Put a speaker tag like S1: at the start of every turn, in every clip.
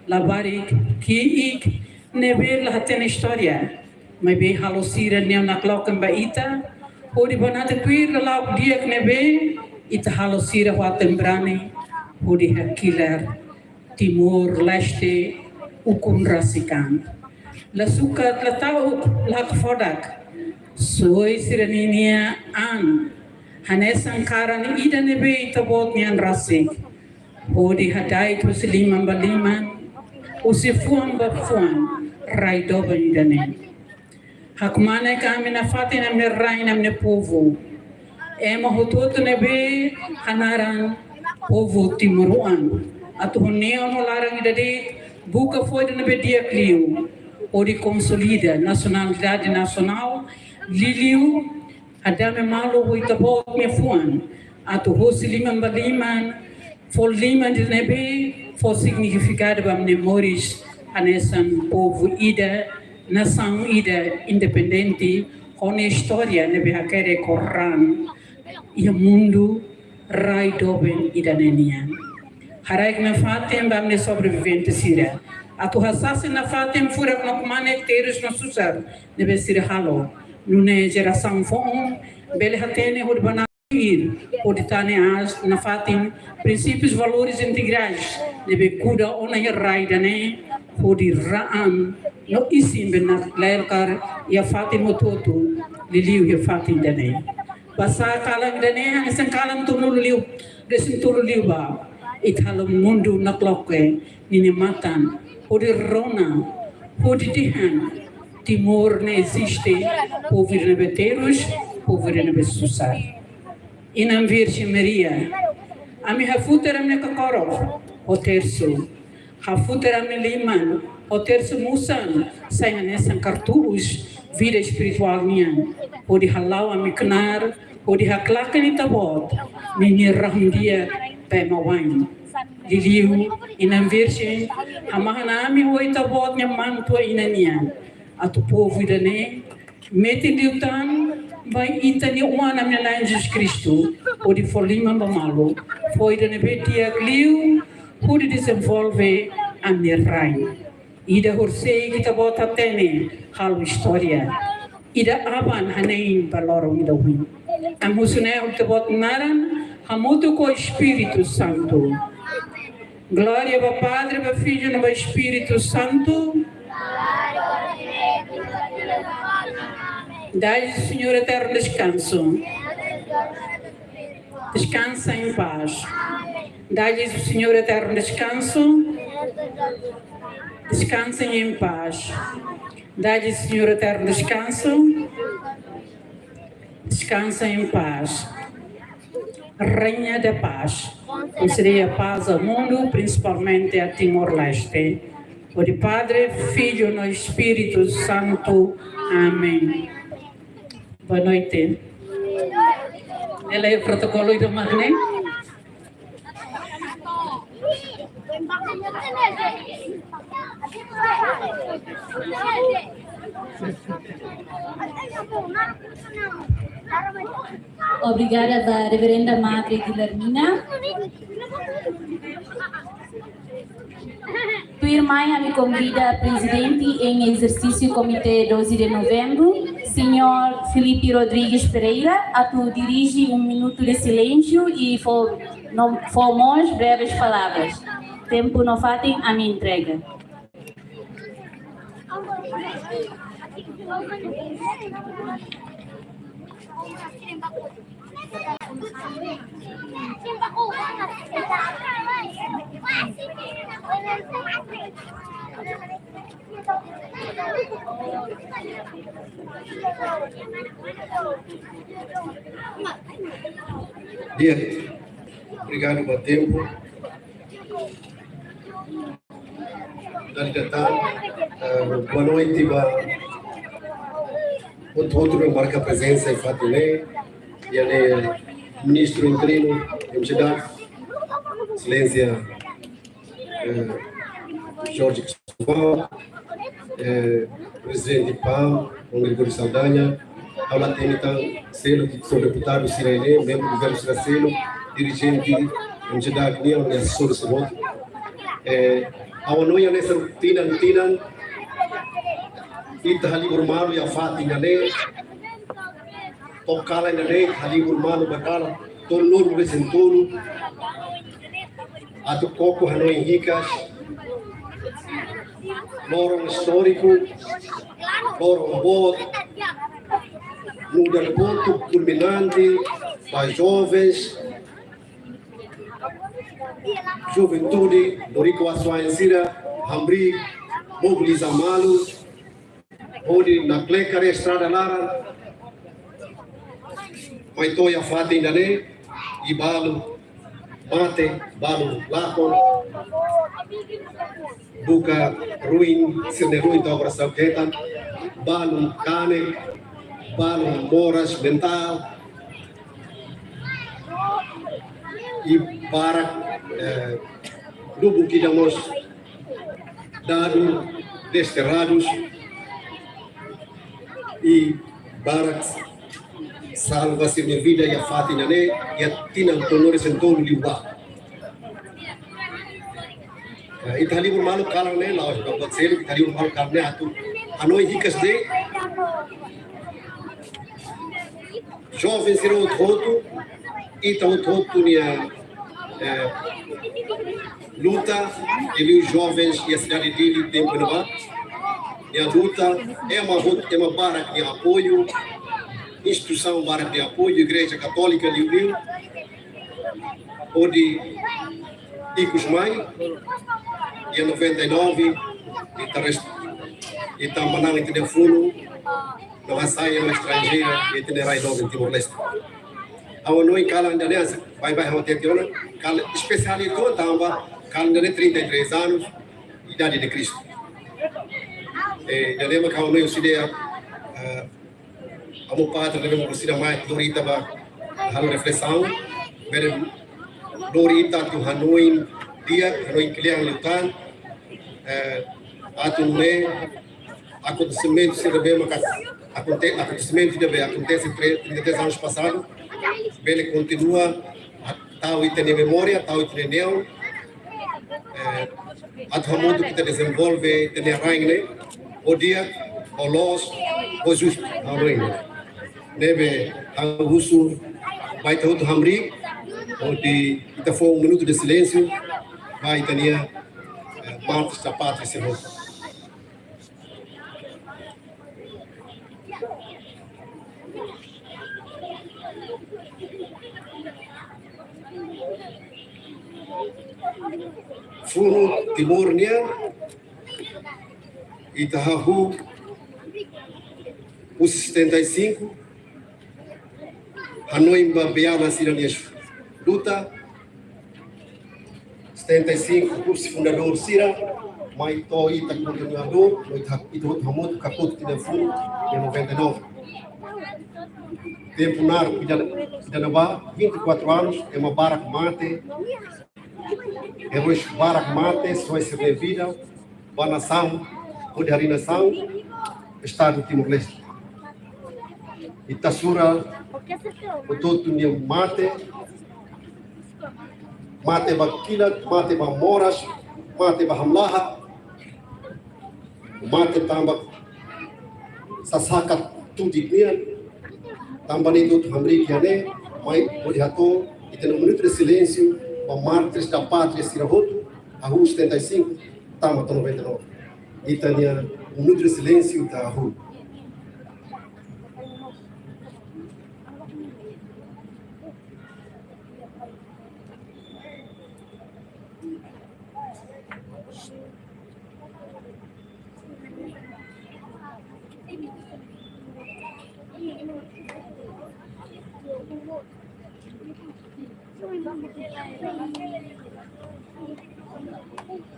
S1: Labarik, kiik, nebe la hatena história. Mas bem halosira neo na klokken baita. Odi banata kuir la dia nebe, ita halosira wa tembrane. Odi hakiler, Timor Leste, ukun rasikan. La suka tlatau lak fodak. Soy siraninia an. Hanesan karan ida nebe ita bot nian rasik. Odi hadai tu seliman baliman. Usifuan bafuan rai doba idane. Hakmane kami na fatin amne rai namne povo. Ema hututu nebe hanaran povo timuruan. Atu honeo no larang idade buka foi de nebe dia kliu. Odi consolida nacionalidade nacional liliu adame malu huitabot me fuan. Atu hosiliman baliman fol liman de nebe for significado bam memórias anesan povo ida nação ida independente com história nebe hakere Quran e mundo rai doben ida nenian harai me fatem bam ne sobrevivente sira atu hasase na fatem fura no kumane teres no susar nebe sira halo nune geração fon bele hatene urbana Oditane as na fatin princípios valores integrais deve cuida ona raida ne odi raan no isim benat lailkar ya fatin mototo liliu ya fatin dane basa kalang dane ang isang kalang tunululiu desin tunululiu ba ithalom mundo nakloke ninimatan odi rona odi dihan Timor ne existe povo irnebeteros povo irnebesusar Inam Virgem Maria, ami hafuteram ne kakorov, o terço, hafuteram ne liman, o terço musan, saia nessan cartus, vida espiritual nian, o de halau ami knar, o de haklakan itabot, mini rahundia pemawain. Liliu, inam Virgem, hamahanami o itabot ne mantua inanian, atu povo idane, meti diutan, vai itani uana minha Jesus Cristo, o de folima mamalo, foi de nebetia gliu, o de desenvolve a minha rainha. Ida horsei kita bota tene, halo história. Ida aban hanein baloro ida win. Amusune o te bot naran, hamuto com o Espírito Santo. Glória ao Padre, ao Filho e ao Espírito Santo. Dai, Senhor, eterno descanso. Descansa em paz. Dai, Senhor, eterno descanso. Descansem em paz. Dai, Senhor, eterno descanso. Descansem em paz. Rainha da paz. Concedei a paz ao mundo, principalmente a Timor-Leste. O de Padre, Filho e Espírito Santo. Amém. Boa noite. Ela é o protocolo do Magné.
S2: Obrigada da Reverenda Madre Guilhermina. Tua irmã me convida a presidente em exercício Comitê 12 de novembro, Senhor Felipe Rodrigues Pereira, a tu dirige minuto de silêncio e formos breves palavras. Tempo não fatem a minha entrega.
S3: Dia, obrigado pelo tempo. Boa noite, outro marca presença em Fatilé, e ali ministro interino, entidade, excelência Jorge Cristóvão, presidente PAM, Gregório Saldanha, Aula Técnica, Selo, que sou deputado Sirene, membro do governo Silo, dirigente, entidade minha, assessor de voto. Awano yang nesa tinan ita halibur malu ya fati ngane tokala ngane halibur malu bakala tolur resentulu atau koko hanoi hikas lorong histórico lorong bot mudar ponto culminante para jovens juventude Dorico Aswaensira Hambri mobiliza malu onde na cleca estrada lara mai toia fate indane e balo mate balo lakon buka ruim sirne ruim to abraçar ketan balo cane balo moras mental e barak dubu kidamos dado desterrados e barak salva-se minha vida e a fatina ne e a tina tonores em todo liuba itali por malu kalang ne laos babat sel itali por malu kalang ne atu anoi hikas de jovens serão outro e tão outro nia luta ele os jovens e a cidade dele tem que levar e a luta é uma barra de apoio instituição barra de apoio Igreja Católica de Rio onde Icos Mai e a 99 e está mandando em telefone não saia na estrangeira e tem rai logo em Timor-Leste ao não cala ainda nessa vai rotear cala especialidade tamba cala ainda 33 anos idade de Cristo já lembra que ao não se ideia amo padre lembra que o mais Dorita ba halo reflexão ver Dorita tu Hanoi dia Hanoi Kiliang Lutan atunne acontecimento se deve marcar acontecimento deve acontece 33 anos passados ele continua tal e tem memória tal e tem neo atualmente que desenvolve tem rainha o dia o los o justo a rainha neve ao uso vai todo hamri onde kita foi minuto de silêncio vai tenia Marcos da Pátria se volta Furo Timor-Nia Itahahu os 75 Hanoi Mbabeana Siranias luta 75 curso fundador Sira mai to ita continuador no ito hamoto capoto telefone de 99 tempo nar Pidanaba 24 anos é uma barak mate é uma barak mate só essa vida banação onde hari nação estado Timor-Leste Itasura o todo meu mate bakilat mate ba moras mate ba hamlaha mate tambak sasakat tudiknya tambah itu hamri kiane mai odiato e tem minuto de silêncio para mártires da pátria Sirahoto a rua 75 tamba 99 e tania minuto de silêncio da rua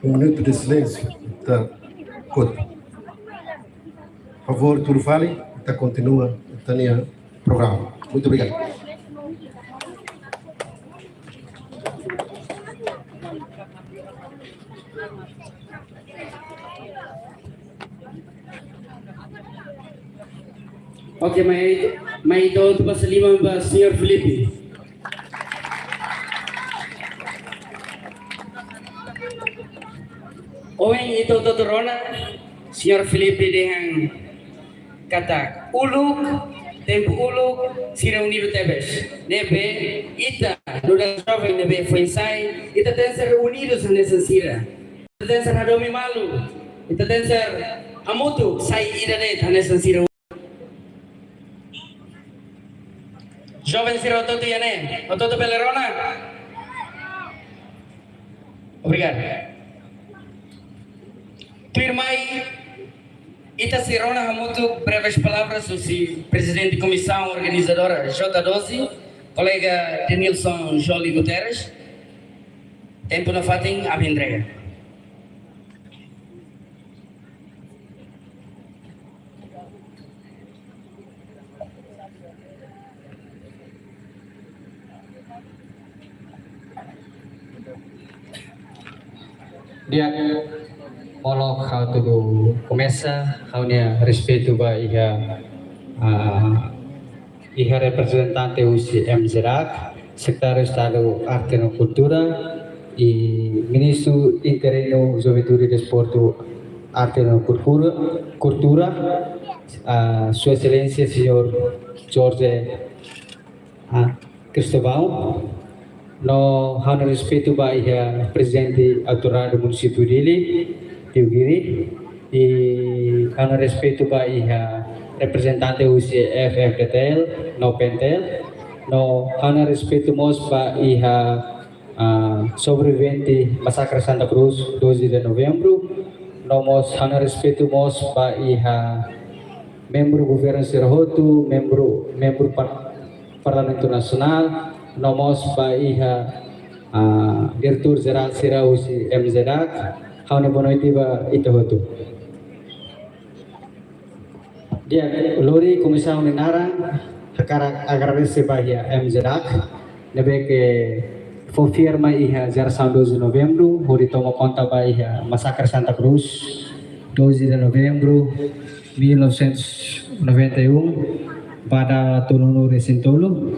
S3: minuto de silêncio da Cota. Por favor, tudo fale, tá continua, Tânia, programa. Muito obrigado.
S4: Ok, may ito pa sa lima ba, Sr. Felipe? Oweng ito totorona, Senhor Felipe dehang kata uluk, tempo uluk, sira unido tebes. Nebe, ita, nuda jovem nebe foi sai, ita tem ser unidos nessa sira. Ita tem ser hadomi malu, ita tem ser amutu, sai ida de nessa sira. Jovem sira ototo yane, ototo pelerona. Obrigado. Firmai, ita Sirona Hamutu, breves palavras, o presidente de comissão organizadora J12, colega Denilson Jolie Guterres. Tempo na fating, a entrega.
S5: Dia molok how to começa how nia respeito ba iha representante UCM Zerak, secretário de Estado Arte e Cultura e ministro interino Juventude e Desporto Arte e Cultura, Sua Excelência Senhor Jorge Cristóvão. No hana respeito ba iha presidente autoral do município dele, Tiugiri, e hana respeito ba iha representante UCFFTL, no Pentel, no hana respeito mos ba iha sobrevivente Massacre Santa Cruz 12 de novembro, no mos hana respeito mos ba iha membro governo Sirahotu, membro Parlamento Nacional, nomos ba iha Diretor Geral Sira UCM Zerak, haune bonoiti ba ito hotu. Dia lori komisa haune narang hakara agradecer ba iha M Zerak, nebe que foi firma iha 12 de novembro, hori toma conta ba iha Massacre Santa Cruz 12 de novembro 1991 pada Tununu Resintolo.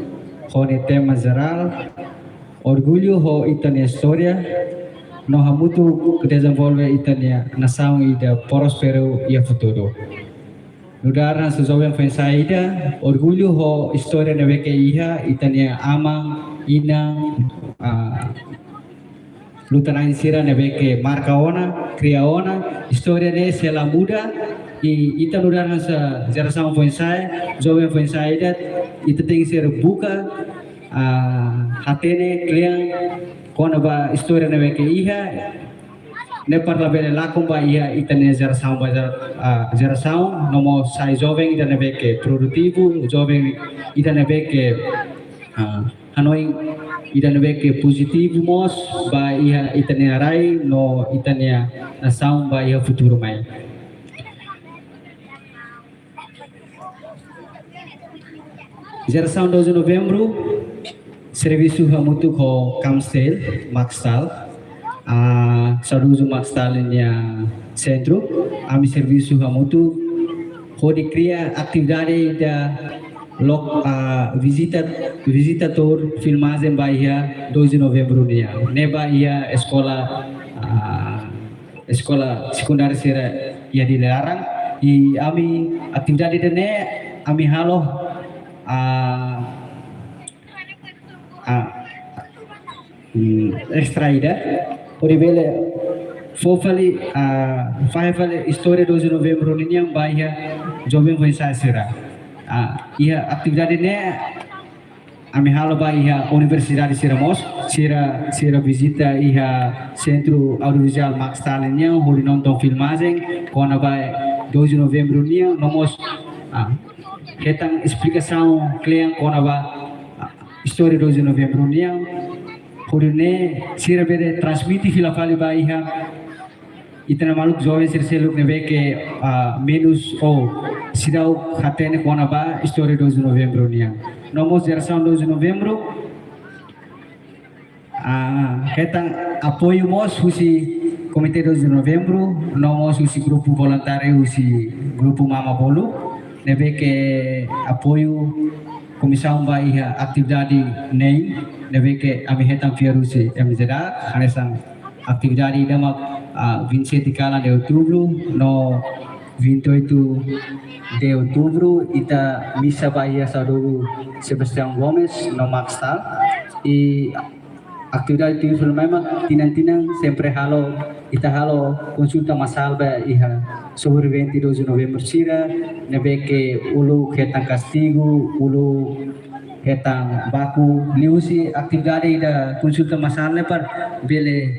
S5: Hone tema geral, orgulho ho itania história, no hamutu desenvolve itania nação e da prospero e futuro. Nudara sejauh yang saida, orgulho ho história na beke iha itania ama ina lutan sira na beke marca ona, cria ona, história ne sela muda e ita nudara sa geração foi sai, jovem foi saida, ita tem que ser buka hatene kliang kona ba história na beke iha ne parla bele lakum ba iha itane geração ba geração nomo sai jovem ita na beke produtivo, jovem ita na beke hanoi ita na beke positivo mos ba iha itane arai no itane nação ba iha futuro mai. Geração 12 de novembro, serviço hamutu ko Kamstel, Maxtal, saduzo Maxtal nya centro, ami serviço hamutu ko dikria atividade da visitator filmagem bahia 12 de novembro nia. Neba ia escola secundária sera ia dilarang, e ami atividade dene ami halo extraída por ele fofali fale história 12 de novembro ninha bahia jovem vai sair ia atividade ne ami halo bahia Universidade Siramos sira visita ia centro audiovisual Max Talentnya hori nonton filmagem kona vai 12 de novembro ninha nomos Ketang explicação kliang kona ba história 12 de novembro nia hurune sira bere transmiti fila fali ba iha itana maluk jovem sir seluk nebe ke menos sidau hatene kona ba história 12 de novembro nia nomos geração 12 de novembro ketang apoio mos husi Komite 12 de novembro nomos husi grupo voluntário husi grupo Mama Bolu nebe que apoio comissão vai atividade nem nebe que ami hetang fiarusi MZA hanesang atividade da 27 de outubro no 28 de outubro ita missa Bahia Saudoro Sebastião Gomes no Maxtal e atividade itu memang tinang-tinang sempre ita halo konsulta masalba iha sobre 22 de novembro sira nebeke ulu ketang castigo ulu ketang baku liusi atividade da konsulta masalba par bele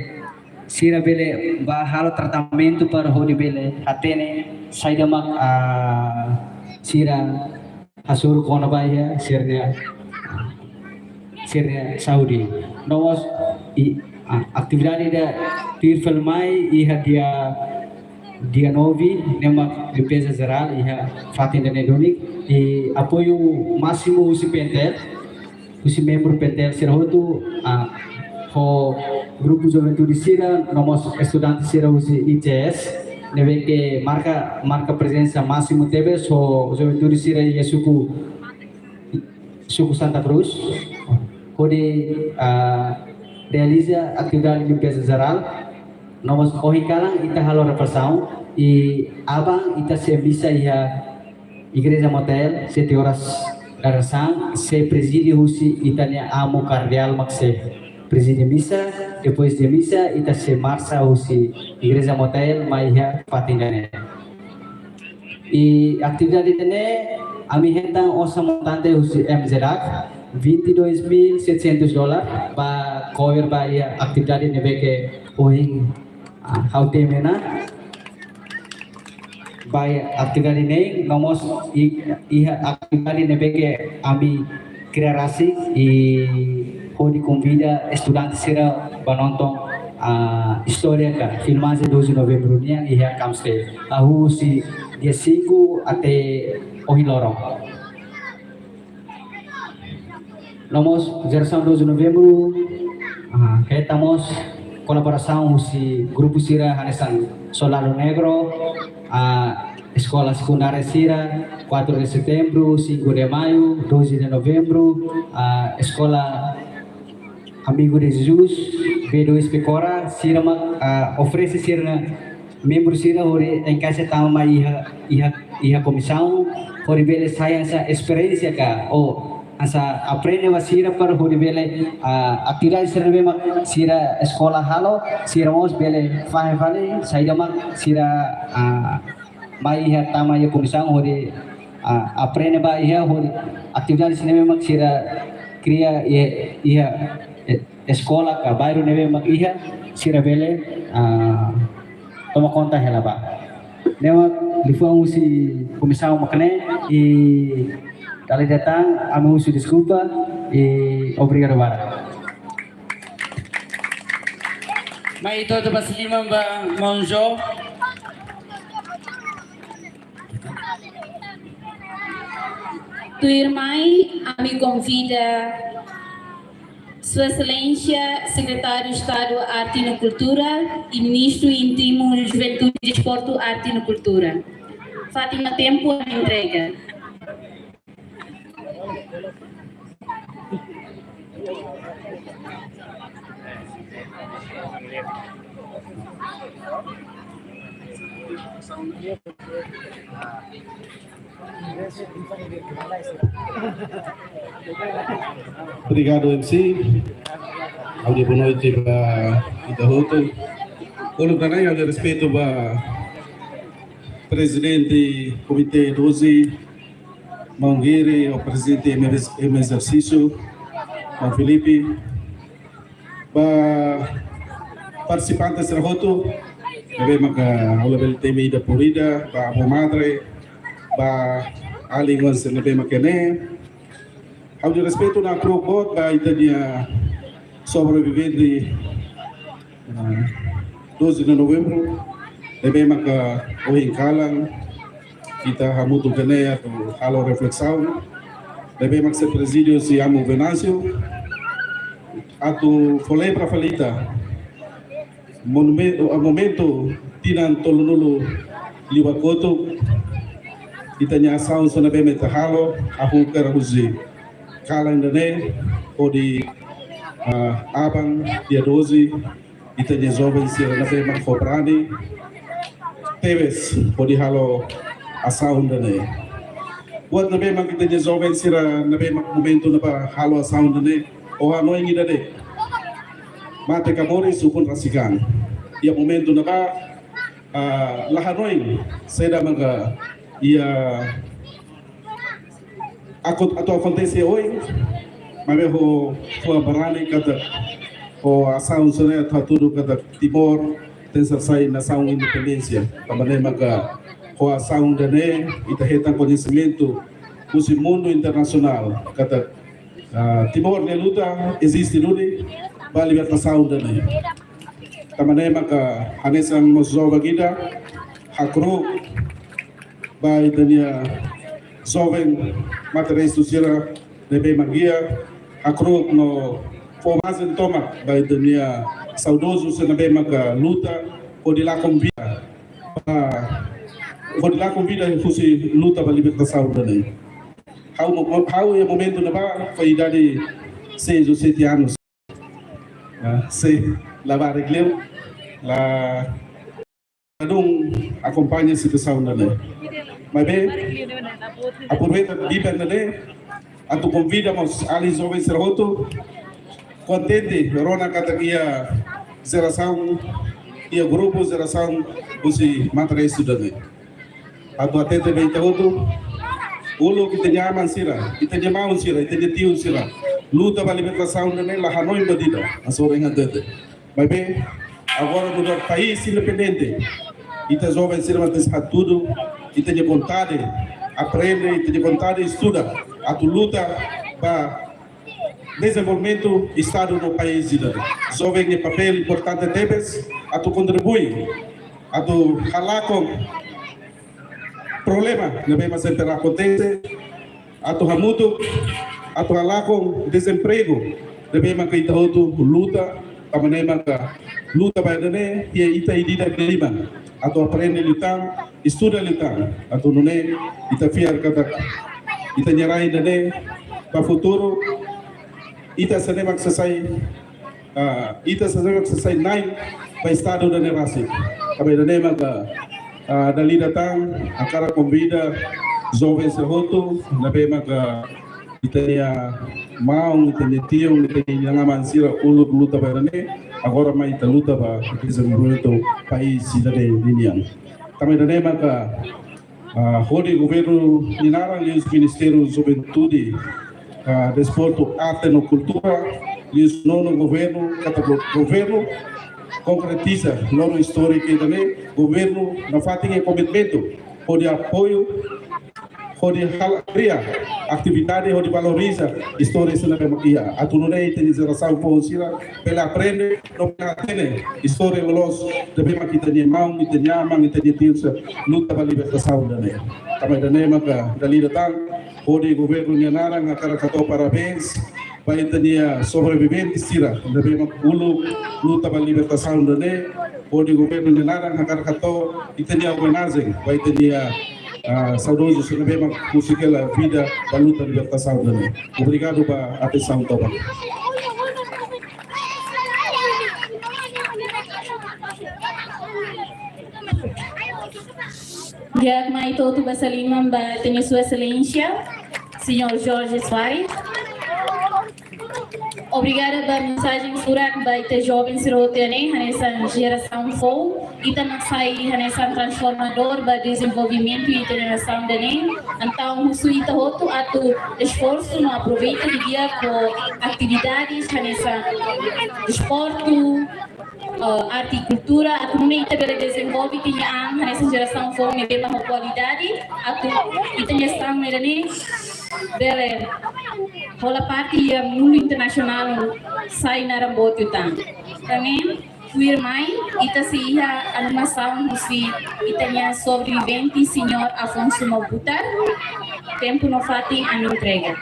S5: sira bele ba halo tratamento para hodi bele atene saida mak sira hasur kona bahia sirnya Saudi. Nomos atividade da filmai iha dia novi nema limpeza geral iha fatin da nedonik e apoio máximo usi pentel usi membro pentel sirahotu ho grupo juventude sira nomos estudante sira usi ICS neve que marca presença máximo teve so juventude sira e suku Santa Cruz kode realiza atividade de limpeza geral nomos ohikalang ita halo repassão e abang ita se missa ia igreja motel 7 horas daração se preside husi itania amo cardeal makse preside missa depois de missa ita se marcha husi igreja motel maia fatingane e atividade tene ami hendang osa montante husi MZAC $22.700 para cover para atividade nebeke oing haute mena para atividade nei nomos iha atividade nebeke ami kreasi e hodi convida estudantes sira banonton história ka filmagem 12 de novembro nia iha kamste ahu si dia 5 até ohilorong Nomos geração 12 de novembro, estamos colaboração com o grupo Sira Hanesan Solano Negro, a escola secundária Sira, 4 de setembro, 5 de maio, 12 de novembro, a escola Amigo de Jesus, B2 Pecora, Sira oferece Sira membro Sira em casa tama iha comissão, por bele science experiência ka asa aprende wasira para hodi bele atividade serve mak sira escola halo sira mos bele fahe vale saida mak sira mai ha tama ya komisang hodi aprende ba ia hodi atividade serve mak sira kriya ia escola ka bairro neve mak ia sira bele toma conta hela ba nema lifuang si komisang makne e kali datang, amo uso desculpa e obrigado bara.
S4: Mai todo pasilima ba monjo.
S2: Tua irmã me convida Sua Excelência, Secretário de Estado Arte e Cultura e Ministro Íntimo de Juventude, Desporto, Arte e Cultura. Fátima Tempo, a entrega.
S3: Obrigado, MC. Boa noite para Itahoto. Olho para aí, eu respeito para presidente do Comitê 12, Mangueire, o presidente em exercício, Juan Felipe, para participantes da Itahoto, também para o tema da Polida, para a madre, para a língua se também maquene. Ao de respeito na Crocot, a Italia sobrevivente 12 de novembro, também maka o Incalang, kita hamutu kene atau halo reflexão, também maka se presidio si amo Venancio, atau folei para falita, momento tinan tolonolo liwakoto, kita nyasau sana beme tahalo, aku kerahuzi. Kalang dane o di abang dia 12
S6: ita de jovem sira na bem cobrani teves pode halo asaun dane buat na bem kita de jovem sira na bem momento na pa halo asaun dane o hanoi ni dane mate kamori sukun rasikan ia momento na ba lahanoi seda maga ia atau acontece hoje mas ho barani kata o asaun sore atau tudo kata Timor tem sai nação independência também maga ho asaun dane ita heta conhecimento do mundo internacional kata Timor ne luta existe ludi ba libertação dane também maga hanesan mozova kita hakro ba itania jovem matéria social deve magia akro no formação toma by dunia saudoso se na bem maga luta ou de lá convida fosse luta para libertação dele how é momento na ba foi idade 6 ou 7 anos se lavar regleu la adung acompanha a situação dele mas bem aproveita de dele atu convidamos ali jovens serroto contente rona katakia geração e grupo geração usi matéria estudante atu atente bem todo ulo que tenha mansira que tenha mansira que tenha tio sira luta para libertação dele lá hanoi badida asorenga dele mas bem agora no país independente ita jovens sira mas tudo e tenha vontade aprende e tenha vontade estuda atu luta para desenvolvimento do Estado no país. Jovem é papel importante deves, atu contribui, atu falar com problema, não vai sempre acontecer, atu hamuto, atu falar com desemprego, não vai que ita luta, a maneira que luta vai dar e ita idida lima, atu aprende lutar, estuda lutar, atu não é, ita fiar kata ita nyarai dane para futuro ita senemak selesai naik para estado dane rasi kami dane maka dali datang akara convida jovens serroto nabe maka ita ya mau ita tio ita yang amansira ulut luta para dane agora mai ita luta para desenvolvimento país dane linian kami dane maka Hori governo ninarang os Ministério Juventude, Desporto, Arte e Cultura, e os nono governo, governo concretiza nono histórico e também governo na fatinha commitmento, de apoio, de cria atividade, de valoriza história se na pemokia. A tununei tem geração posira, pela aprende, não pela tene história los deve makita ni mau, kita nyamang, kita ditilsa luta para libertação da né. Kami da né maka dali datang, de governo nyanarang akara kato parabéns, para itania sobrevivente sira, deve makulu luta para libertação da né. De governo nyanarang akara kato itania organizing, para itania saudoso se não música a vida da luta de libertação dele. Obrigado pela atenção toda.
S2: Dia mai todo basalimam ba tenha sua excelência, senhor Jorge Soares. Obrigada pela mensagem surat ba ite jovem sirotene nessa geração fou e também sai nessa transformador ba desenvolvimento e geração dele. Então musu ita hotu atu esforço no aproveita de dia com atividades nessa esporte, arte e cultura, atu não ita bela desenvolve tinha nessa geração fou me bela qualidade, atu ita gestão merane bela rola parte do mundo internacional sai na rambote utang. Também queer mai ita se ia animação se itanya sobrevivente senhor Afonso Mobuta tempo no fating a entrega.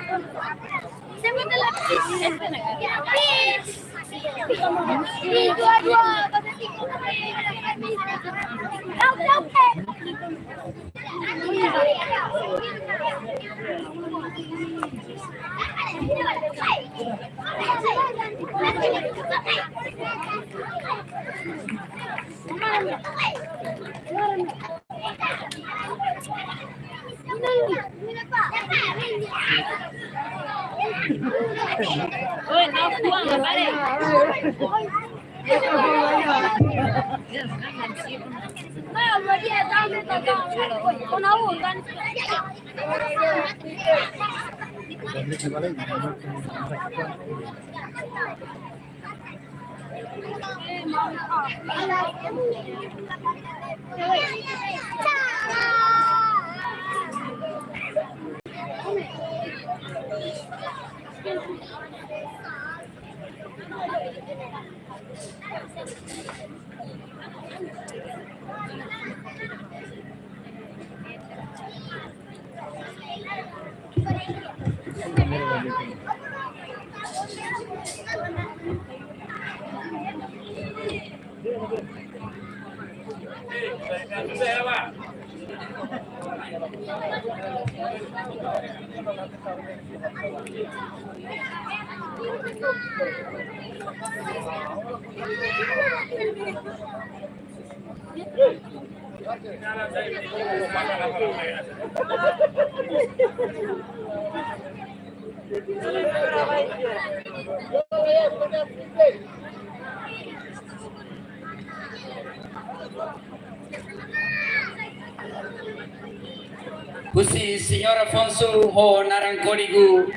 S4: Pusi Senhor Afonso ho narang kodigu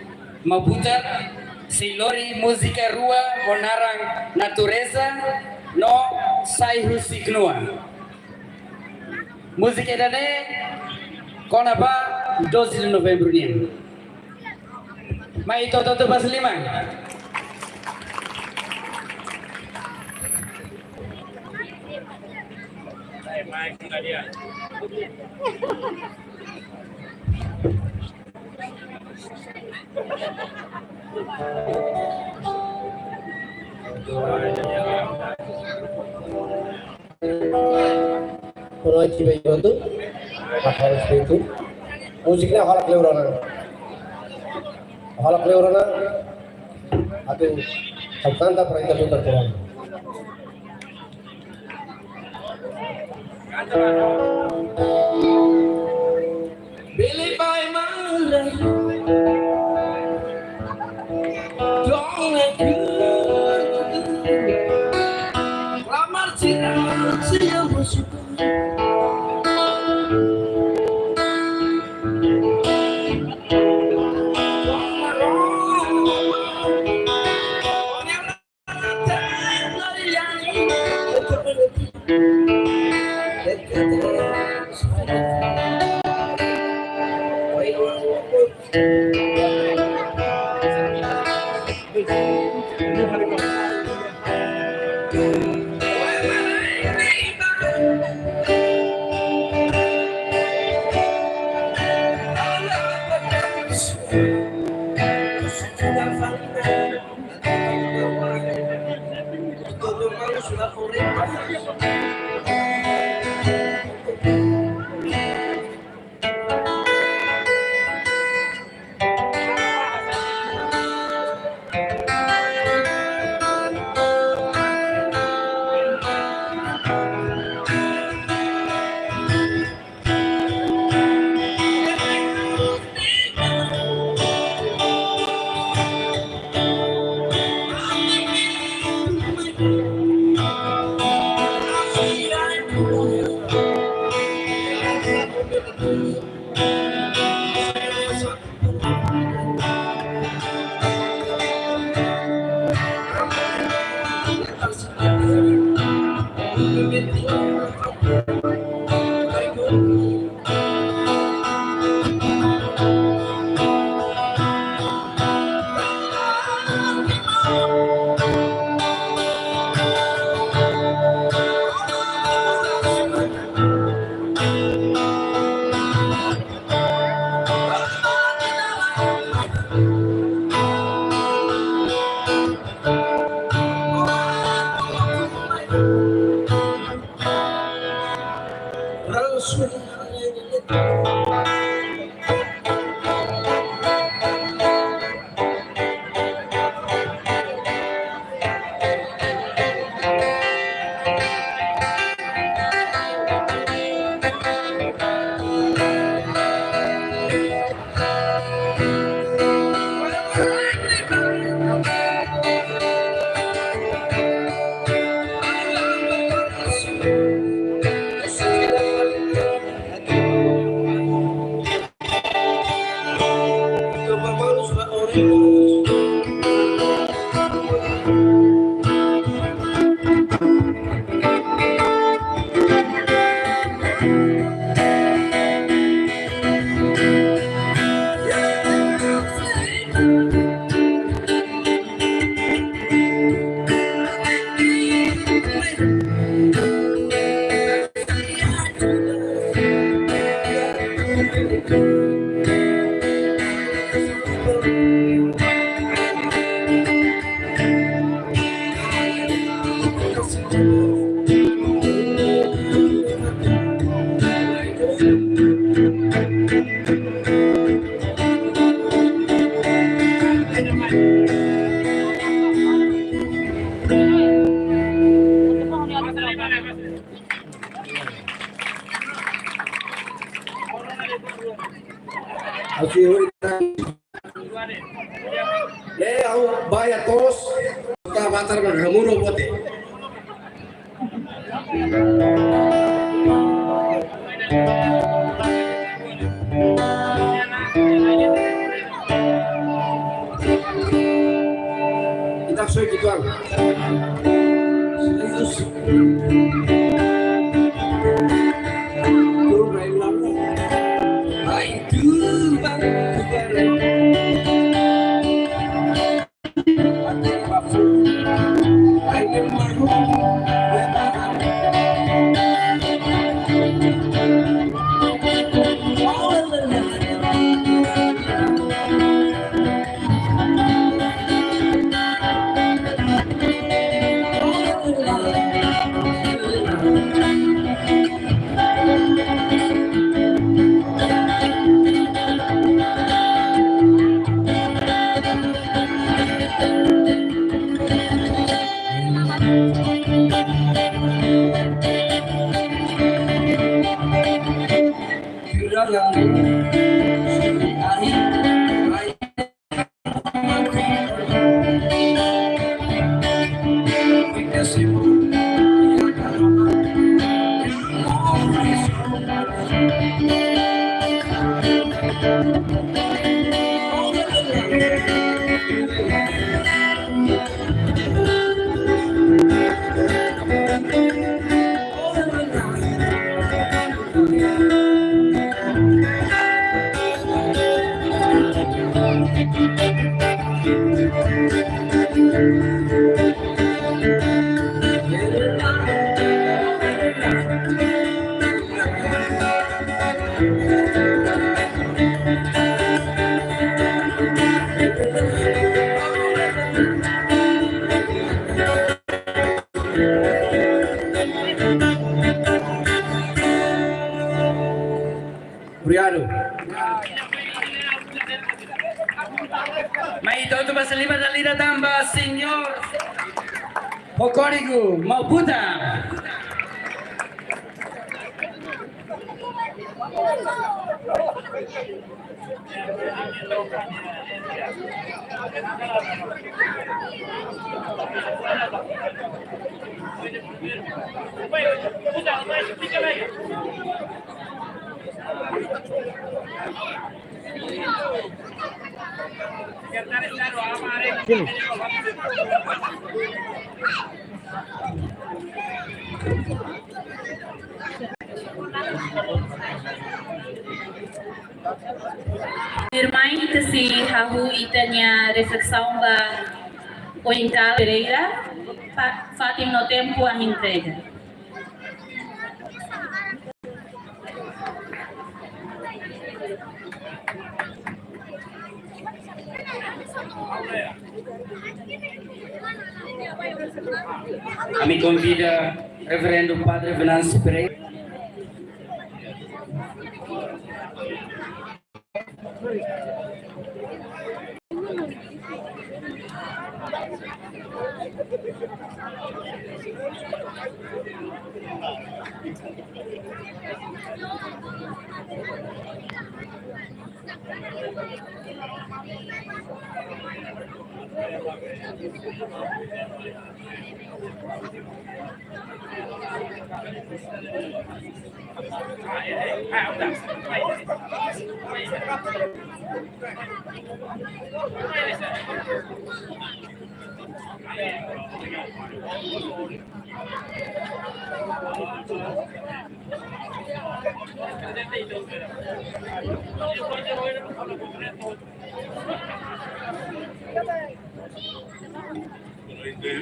S4: mabuta, si lori música rua ho narang natureza no sai husiknua. Música dane kona ba 12 de novembro ni. Mai toto pas lima.
S7: Noite bem quando a respeito musiknya halak leurana atau sabtanta perintah putar tuan Billy by Monday don't let you Lamar siang bersyukur Así aku bayar tos, kita batar berhamuro bote. Kita soy gituan. Serius. Turun lain lama. Itu bang. Briano.
S4: May ito ba sa lima na lina tamba, Senyor Hokorigu Mabuta.
S2: Irmã se Rahu itanya reflexão ba oriental Pereira fatim no tempo a entrega.
S4: Kami convida Reverendo Padre Venâncio Pereira.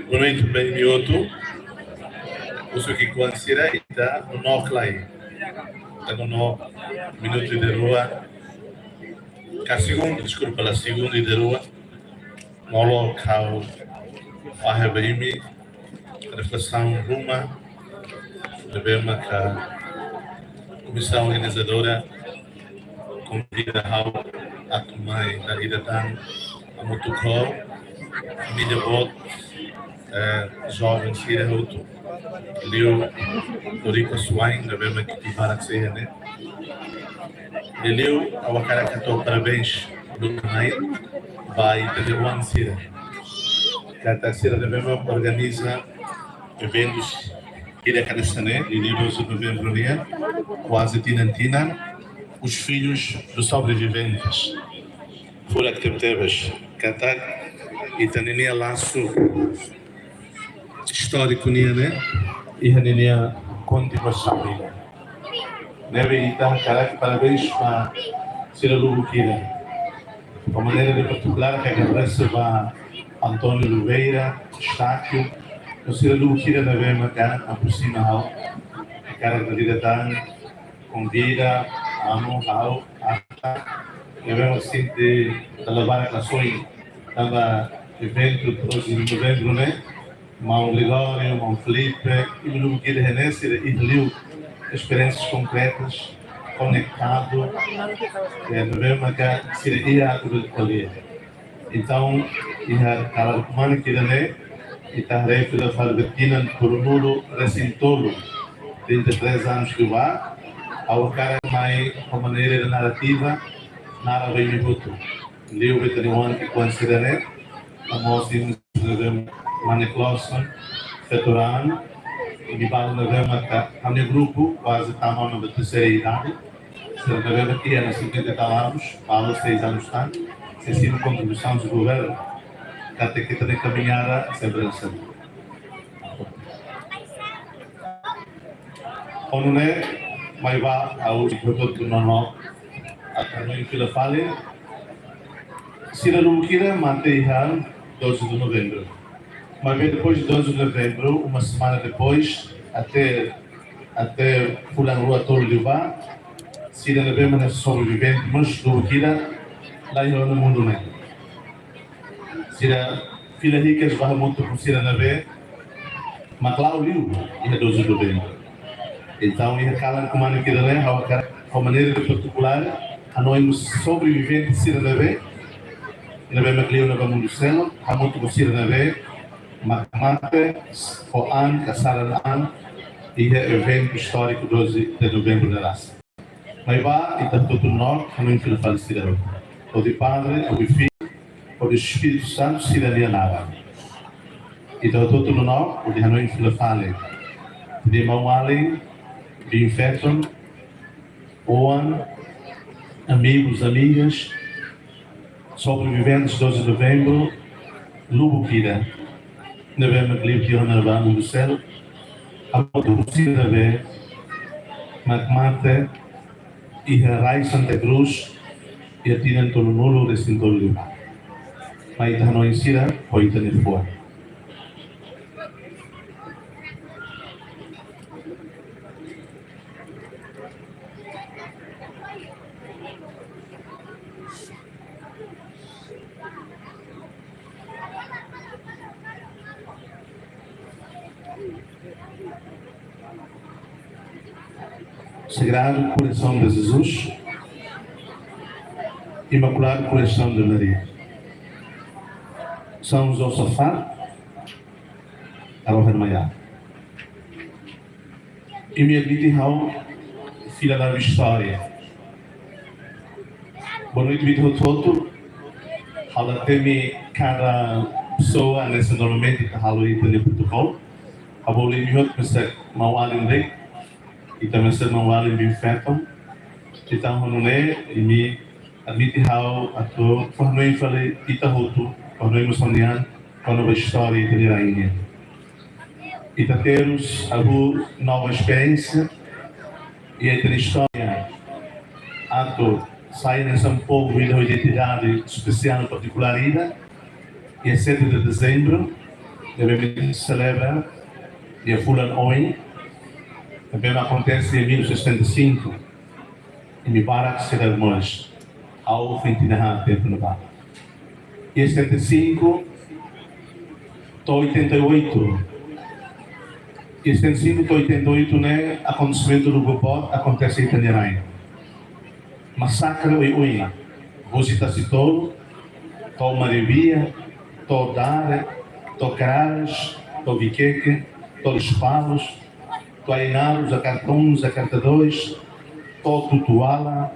S8: Boa noite, bem mioto. Uso que considera está no Noclai. Está no minuto de rua. A segunda, desculpa, a segunda de rua. No local, a Rebeimi, a reflexão Ruma, devemos que a comissão organizadora convida a tomar da ida a Motocol, a mídia bot, jovens Sira Ruto, Liu, Dorico Swain, devemos que tiver a ser, né? Liu, a cara que estou parabéns do canal, vai ter uma Sira. A terceira devemos organizar eventos Ira Canastané, de 12 de novembro, quase Tinantina, os filhos dos sobreviventes. Fura que teve Qatar e também laço histórico, né? E a continuação. Neve e cara, parabéns para Sira Lubukira. De maneira de particular, que agradece a Antônio Oliveira, Estáquio, o Sira Lubukira da Vema cá, aproxima a cara da direção, convida, amo, devemos sempre levar a classões para evento de 12 de novembro, né? Mão Ligório, Mão Felipe, e o Lubukira Renesse e Liu, experiências concretas, conectado, devemos cá, seria a colher. Então, a cara humana que né? E está referindo a Falbertina por um nulo recintolo, 33 anos que vai, ao cara mais com maneira narrativa, nada bem minuto. Leu o veterinário que considera, né? A moça em Mane Clausen, Fetorano, e de base na Vema, a meu grupo, quase está na terceira idade, se na Vema que era 50 anos, para 6 anos tanto, se sido contribuição do governo, que até que também caminhada sempre assim. Quando né, mas vai ao produto do normal, a também que ele fale, se não queira manter 12 de novembro. Mas depois de 12 de novembro, uma semana depois, até fulano rua todo de vá, se não vemos nesse sobrevivente, mas não queira lá no mundo né. Se a filha ricas vai muito por Sira na vez, mas lá o Liu é 12 de novembro. Então, e aquela que manda que né, a maneira de particular, a nós sobreviventes Sira na vez, na vez que Liu não vai muito céu, a muito por Sira na vez, mas mate, o ano, casar na ano, e é evento histórico 12 de novembro da raça. Mas vai, e está todo nós, a não filho falecido. O de Padre, o de Filho, o de Espírito Santo, cidadania nada. Então, todo nós, o de Hanoi filho fale, de mão ali, de infecção, Oan, amigos, amigas, sobreviventes 12 de novembro, Lubukira, novembro que livre que eu não vou do céu, a autopsia da vez, Macmate, e a Rai Santa Cruz, e a Tina Antônio Nulo, recinto livre. Mas a não ensina, pode ter fora. Sagrado Coração de Jesus, Imaculado Coração de Maria, São Josafá, Aroha Maiá. E me admite filha da história. Boa noite, Vitor Toto. Ela tem cada pessoa nessa normalmente que ela está em Portugal. A boa linha de você não além e também se não vale bem feito. Então, não é e me admite a tua forma de falar itahoto, forma de sonhar, quando a história de rainha. E termos a nova experiência e a história ato sai nessa povo e da identidade especial particular e a 7 de dezembro devemos celebrar e a Fulan Oin também acontece em 1975 em Mubarak Sedarmosh ao fim de tempo no bar e 75 to 88 e 75 to 88 né acontecimento do Gopot acontece em Tanerain massacre o Ui visita-se todo to Marevia to Dare to Caras to Viqueque to Los Palos to Ainaros a Cartões a Carta 2 to Tutuala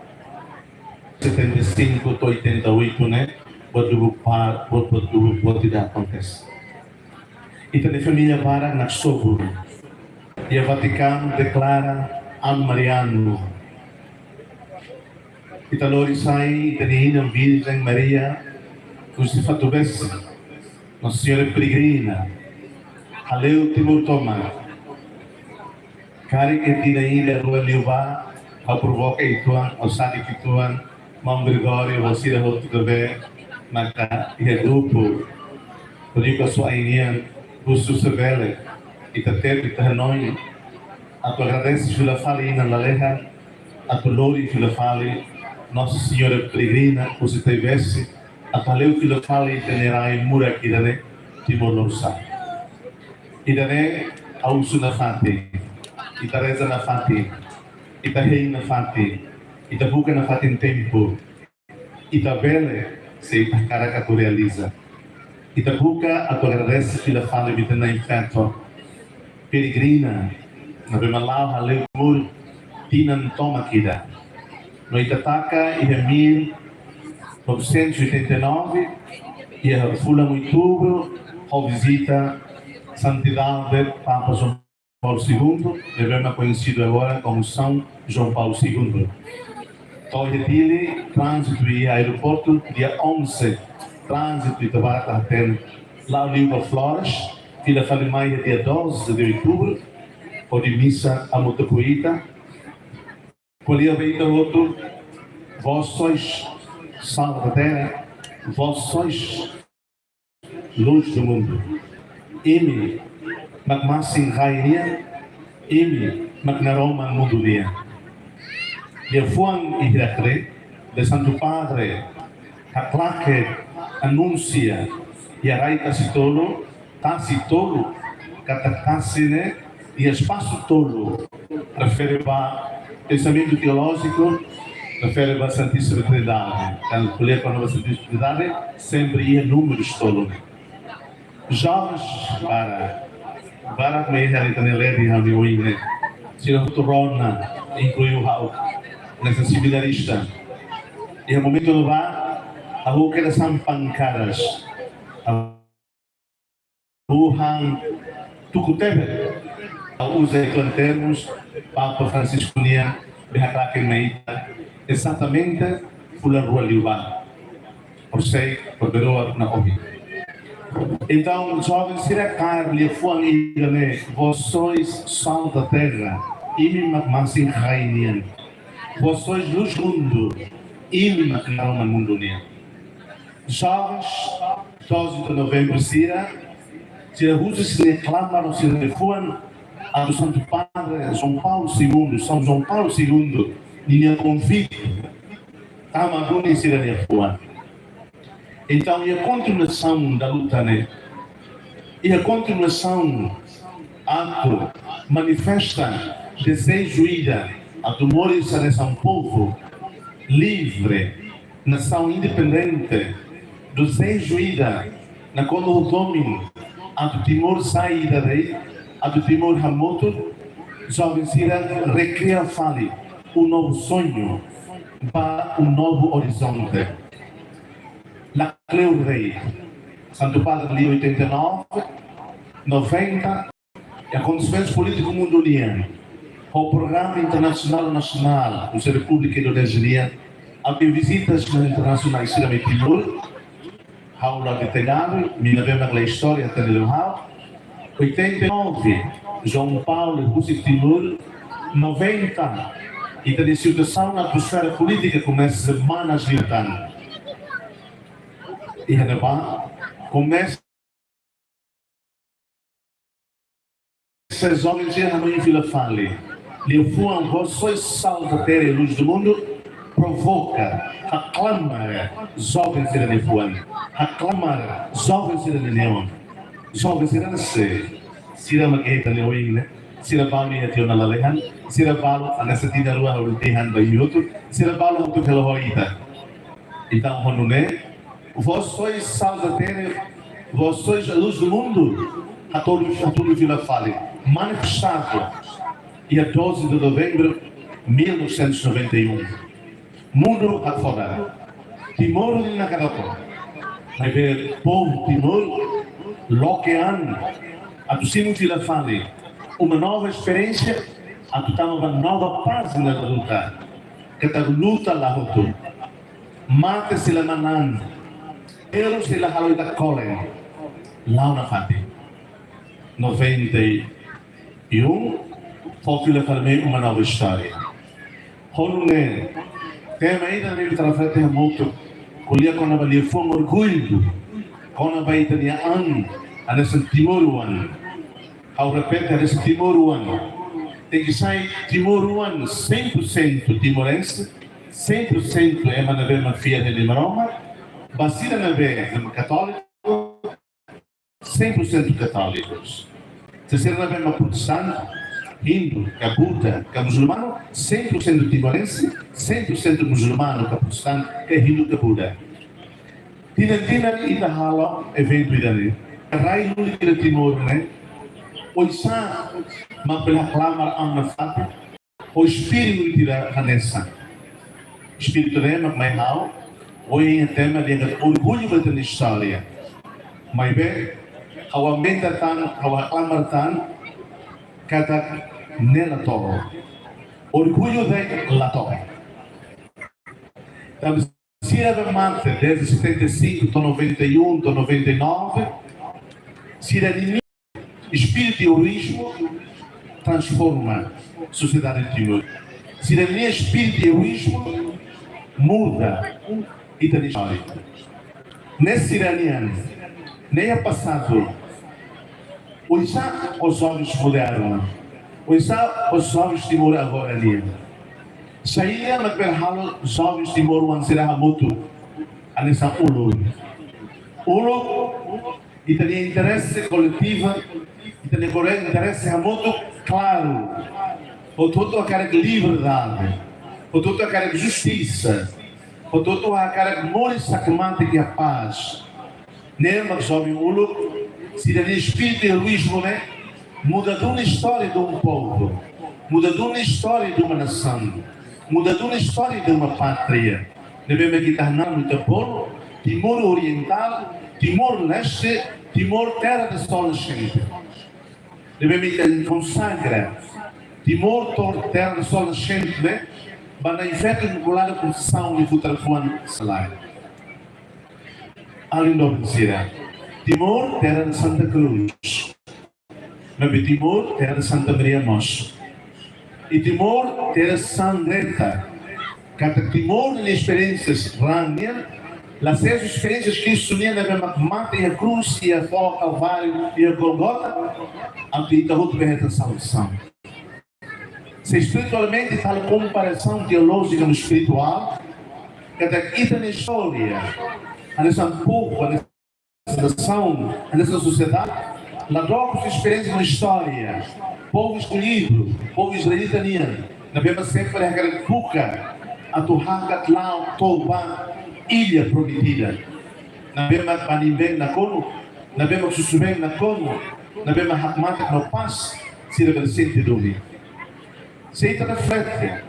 S8: 75 to 88 né o que acontece e também a família Vara na Sobro e o Vaticano declara An Mariano e talori sai tenina Virgem Maria crucifato besse Nossa Senhora Peregrina Haleu Timur Toma Kari que tira ilha Rua Liuba ao provoca ituan ao sadik ituan Mam Gregório Vasira Roto Gabe maka ia grupo Rico Suainian Busu Sevele e Tatepe Hanoi a tu agradece pela fala na Laleja a tu lori pela fala Nossa Senhora Peregrina você tivesse a paleu pela fala e tenerai mura aqui dane Timor Lorsa e dane ao suna fati e tareza na fati e tahei na fati e tabuca na fati em tempo e tabele se itakara que tu realiza e tabuca a tu agradece pela fala e na inferno peregrina na bemalau haleu mur tinan toma kida no Itataka em 1989 e a Fula Outubro a visita Santidade Papa João Paulo II é conhecido agora como São João Paulo II Toye dele trânsito e aeroporto dia 11 trânsito e Tabarata até lá Liuba Flores Vila Falimaia dia 12 de outubro por missa a Motocoita Polia Beita outro vós sois sal da terra vós sois luz do mundo Emi Magmasin Rainia Emi Magnaroma Mundunia e a Fuan Irakre de Santo Padre a claque anuncia e a raita Tacitolo Catatacine e espaço tolo refere a pensamento teológico refere a Santíssima Trindade quando colher com a Nova Santíssima Trindade sempre ia números tolo jovens para como é que a gente lê de Hamiuine se não torna incluiu na sensibilista e no momento do bar a boca das pancaras a Wuhan Tucutebe usa em termos Papa Francisco Nia Behaklaken Meita exatamente pela Rua Liuba por sei por beroa na Covid então jovens será Carly Fuan Igane vós sois sal da terra e me masin rainian vós sois luz do mundo e me maquinaram no mundo nia jovens 12 de novembro será se a Rússia se reclamaram se refuam a do Santo Padre João Paulo II, São João Paulo II, ninguém convite, a Madonna se refuam. Então, a continuação da luta, né? E a continuação, ato, manifesta desejo ida, a tumores nessa um povo livre, nação independente, desejo ida, na quando o domínio a do Timor saída daí, a do Timor Hamoto, jovens irá recriar fale um novo sonho para um novo horizonte. La Cleo Rei, Santo Padre Lio 89, 90, e acontecimentos políticos mundiais, o Programa Internacional Nacional da República Indonésia, a visitas internacionais de Timor, Aula de telhado, minha vemos a história até o Hau. 89, João Paulo, Rússia Timor. 90, E a situação na atmosfera política começa semanas de ano. E a começa esses homens já não em Vila Fale. Lhe fuam vocês salta terra e luz do mundo, provoca, reclama jovens serem de fuan, reclama jovens serem de neon, jovens serem de se, sira mageta neoing, né? Sira bali a tiona lalehan, sira balo a nessa tina rua ultehan bayuto, sira balo untuk kelohoita. Então, quando né, vocês salta terra, vocês a luz do mundo, a todos Vila Fale, manifestado. Dia 12 de novembro de 1991. Mundo afora. Timor ni nakarato. May ver povo Timor, lokean, at sino Vila Fale. Uma nova experiência, at uma nova página da luta. Kita luta lahoto. Mate sila manan. Pero sila haloy da kolen. Lau na fati. 91. Vila Fale uma nova história. Quando tem ainda nele trafete muito, colher quando ele foi orgulho, quando vai ter a nesse Timoruan, ao repente nesse Timoruan, tem que sair Timoruan 100% timorense, 100% é manaver uma filha de Roma, vacina na vez católico, 100% católicos. Se será na vez uma protestante Hindu, que Buda, que muçulmano, 100% timorense, 100% muçulmano, que protestante, que Hindu, que Buda. Tina ita hala evento idane. Rai nuli kira Timor né. Oisa mampelah clamar amna fati. O espírito tira hanessa. Espírito rema mai hau. Oi em tema de orgulho da história. Mai be, hawa menta tan, hawa clamar tan. Kata nela toro. Orgulho de la torre. Então, se era mante desde 75, to 91, to 99, se era de espírito e heroísmo transforma a sociedade de Timor. Se era de espírito e heroísmo muda e tem história. Nesse iraniano, nem é passado. Hoje os olhos mudaram. Hoje os olhos de Timor agora ali. Saya nagperhalo jovens de Timor ang sila mutu. Ano sa ulo. Ulo, ito niya interesse coletivo, ito niya interesse mutu claro. O tudo a cara de liberdade. O tudo a cara de justiça. O tudo a cara de more sacramento e a paz. Nele, jovem ulo, se tem espírito e heroísmo, né? Muda de uma história de um povo, muda de uma história de uma nação, muda de uma história de uma pátria. Devemos quitar nome de Timor, Timor Oriental, Timor Leste, Timor Terra de Sol Nascente. Devemos consagrar Timor Terra de Sol Nascente, né? Para a efeito vinculada com São e Futarfuan Salário. Além do Timor, terra de Santa Cruz. Mas Timor, terra de Santa Maria Mocha. E Timor, terra de Sandreta. Cada Timor, nas experiências ranhas, as seis experiências que isso uniam na mata e a cruz, e a fogo, Calvário e a Golgota, a vida outra vez a salvação. Se espiritualmente tal comparação teológica no espiritual, cada quinta na história, a nessa povo, a nação, nessa sociedade, na troca de experiência na história, povo escolhido, povo israelita, na mesma sempre a Cuca, a Turraca, Tlau, Toba, ilha prometida, na mesma Banimben na Cono, na mesma Sussuben na Cono, na mesma Hakmata no Paz, se reversente do Rio. Se reflete,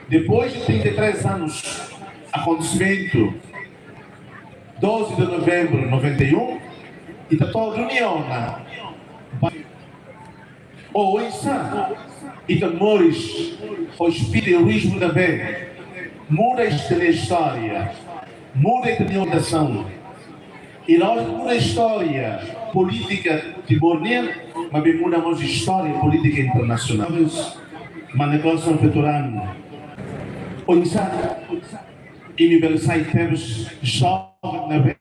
S8: depois de 33 anos, acontecimento 12 de novembro de 91, e está toda a união ou isso, e está Mores, o espiritualismo da bem, muda esta história, muda a orientação, e nós muda a história política timor-leste, mas muda a história política internacional. Manekosam veterano. Oisa, imi bersai temos jovem na vez.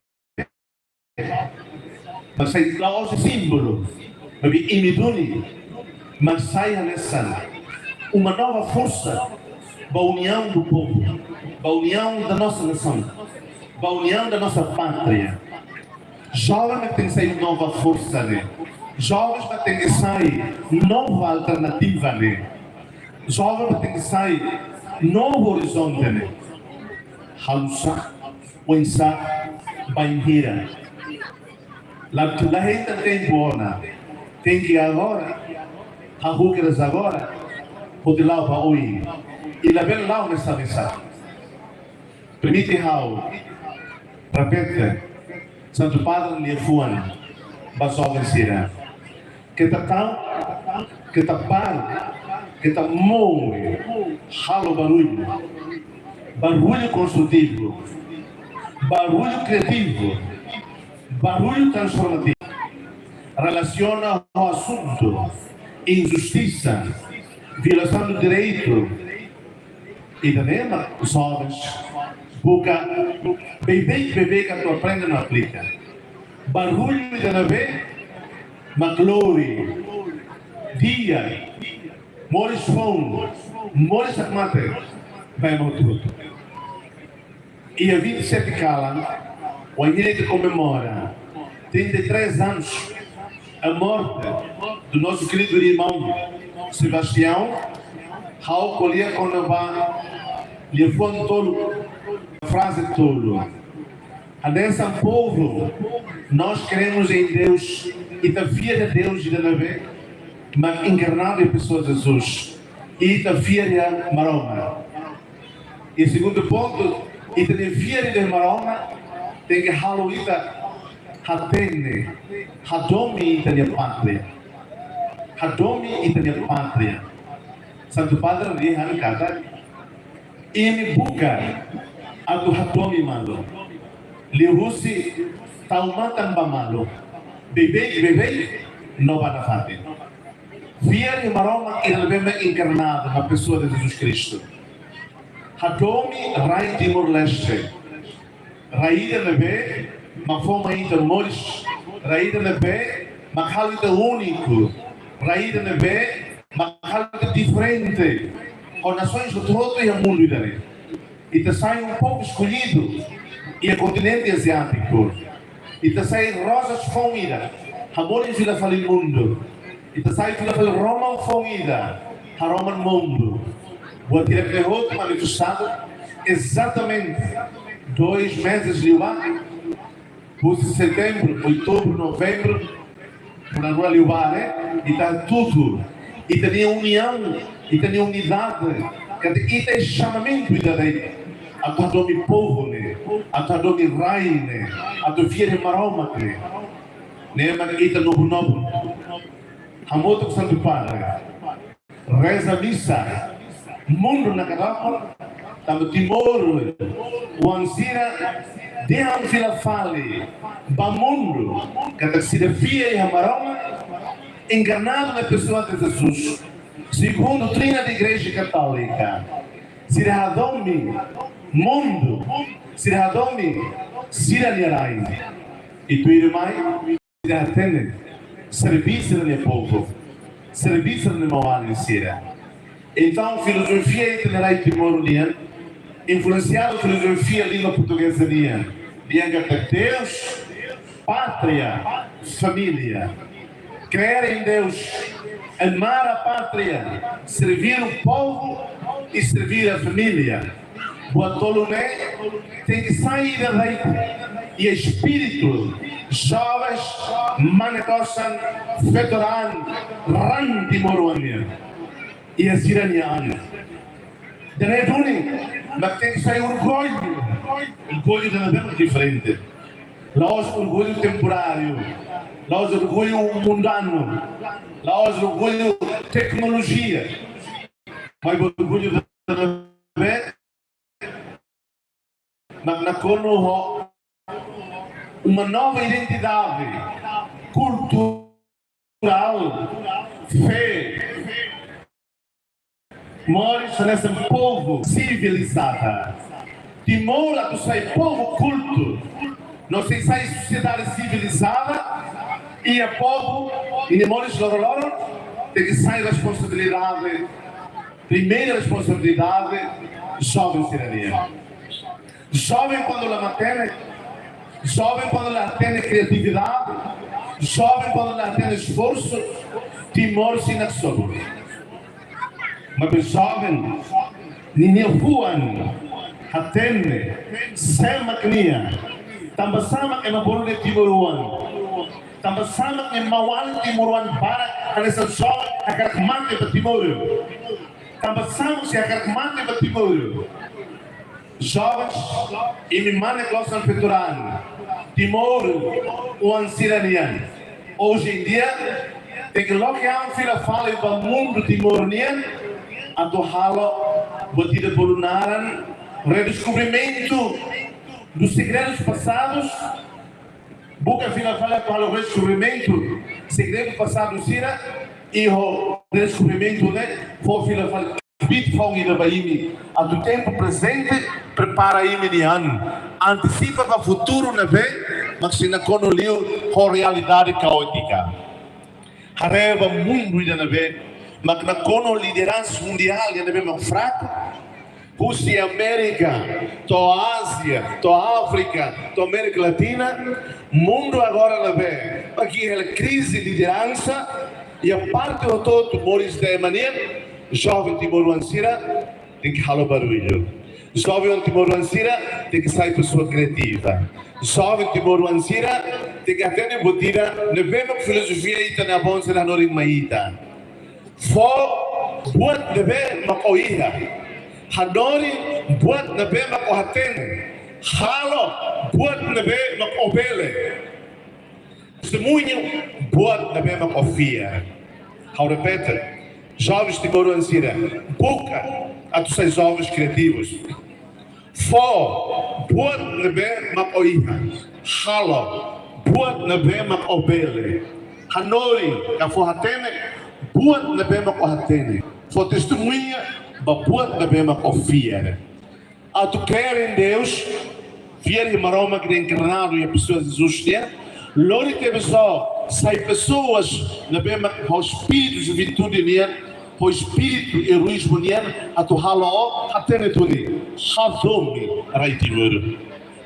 S8: Mas sai lá o símbolo, mas imi duni, mas sai a nessa uma nova força, a união do povo, a união da nossa nação, a união da nossa pátria. Jovem tem que sair nova força, né? Jovens tem que sair nova alternativa, né? Jovem tem que sair novo horizonte, né? Halsa, Wensa, Bainhira. Lá gente tem boa, tem que agora, a Húqueras agora, pode lá para oi. E lá vem lá nessa mensagem. Permite how, repete, Santo Padre Liefuan, basou vencida. Kita tahu, kita par, kita mau, halo barulho construtivo, barulho criativo, barulho transformativo. Relaciona ao assunto injustiça, violação do direito e também os jovens busca bebê que tu aprende não aplica. Barulho de nave, maglori, dia, moris fome, moris acmate, vai morrer. E a 27 Calan, o Agnelli que comemora 33 anos a morte do nosso querido irmão Sebastião, ao colher quando vai lhe foi tolo, a frase tolo. A dessa povo, nós queremos em Deus e da filha de Deus de Deus, mas encarnado em pessoa de Jesus e da filha de Maroma. E segundo ponto, e da filha de Maroma tem que haluita hatene, hadomi itania pátria, hadomi itania pátria. Santo Padre Rihan kata, ini bukan atau hadomi malo, lihusi taumatan bamalo, bebê não vai na fate. Via de Maroma e lebem encarnado na pessoa de Jesus Cristo. Hadomi rai Timor-Leste, rai de lebe, ma forma ainda moris, rai de lebe, ma halida único, rai de lebe, ma halida diferente, com nações do todo e o mundo dele. E te sai pouco escolhido, e o continente asiático, e te sai rosas fomida, amores de la fali mundo, e te sai de la Roma fomida, a Roma mundo. O diretor manifestado exatamente 2 meses de lá, setembro, outubro, novembro, na rua Liubá, e está tudo, e tem união, e tem unidade, e tem chamamento da lei. A tua nome povo, a tua nome rai, a tua filha de Maroma, mas que está novo, Hamoto Santo Padre, reza a missa. Mundo na Carapa, estava Timor, o Ansira, de Ansira Fale, Bamundo, que se defia em Maroma, enganado na pessoa de Jesus, segundo a doutrina da Igreja Católica, se derradomi, mundo, se derradomi, Siraniarai, e tu irmão, se derratene, serviço do meu povo, serviço do meu alho, Sira. Então, filosofia itinerária timor-oriental, influenciada pela filosofia língua portuguesa de Deus, pátria, família. Crer em Deus, amar a pátria, servir o povo e servir a família. O Atolomé tem que sair da lei e espírito, jovens, manetosan, veteran, ran timor-oriental. E a Siraniana. De Reduni, mas tem que sair orgulho. Orgulho de nada diferente. Lá os orgulho temporário. Lá os orgulho mundano. Lá os orgulho tecnologia. Mas o orgulho de nada, mas na cono uma nova identidade cultural, fé, Mores nesse povo civilizado. Timor é do povo culto. Nós temos a sociedade civilizada e o povo, e Mores Loro, tem que sair responsabilidade. Primeira responsabilidade, jovem cidadania. Jovem quando ela mantém, jovem quando ela tem criatividade, jovem quando ela tem esforço, Timor se nasceu. Mas jovem, ninguém voan, atende, sem maquininha, também sama que na bola de Timoruan, também sama que mawal Timoruan para essa jovem agar mate para Timor, também sama se agar mate para Timor. Jovens, e me mane gostam peturan, Timor, o ansiranian. Hoje em dia, tem que lockdown fila fala para o mundo timornian. Atau halo batida volunaran redescobrimento dos segredos passados buka final fala para o redescobrimento segredos passados sira e o redescobrimento né for final fala bit fongi da baimi a do tempo presente prepara imedian antecipa para o futuro na vez mas se na conolio com realidade caótica hareba mundo ida na vez mas na cono liderança mundial ainda bem mais fraco. Rússia, América, to Ásia, to África, to América Latina, mundo agora na vem. Aqui é a crise de liderança e a parte do todo Mores de maneira jovem Timor-Ansira tem que falar barulho. Jovem Timor-Ansira tem que sair pessoa criativa. Jovem Timor-Ansira tem que atender botira na mesma filosofia e na bonsa na norin maíta. Fo buat nebe makoiha Hanori buat nebe makohaten Halo buat nebe makobele Semuanya buat nebe makofia. Ao repete, jovens Timor-Ansira, boca a tu seus jovens criativos. Fo buat nebe makoiha Halo buat nebe makobele Hanori kafohatene buat na bema ko hatene, for testemunha, buat na bema ko fiera. A tu crer em Deus, fiera e maroma que encarnado e a pessoas de Jesus tem, lori teve só, sai pessoas na bema o espírito de virtude nian, o espírito e heroísmo nian, a tu halo hatene tuni, hadomi rai Timor,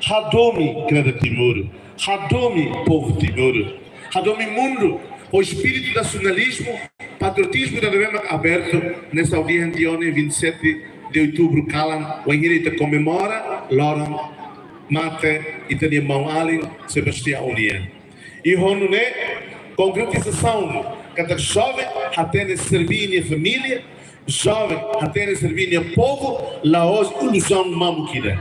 S8: hadomi creda Timor, hadomi povo Timor, hadomi mundo. O espírito nacionalismo, patriotismo da Bema aberto nesta audiência de ontem, 27 de outubro, Calan, o Henrique comemora, Loran, Mate, e tem irmão Alin, Sebastião União. E onde concretização, cada jovem tem servir a família, jovem tem servir o povo, lá hoje, ilusão mamukida.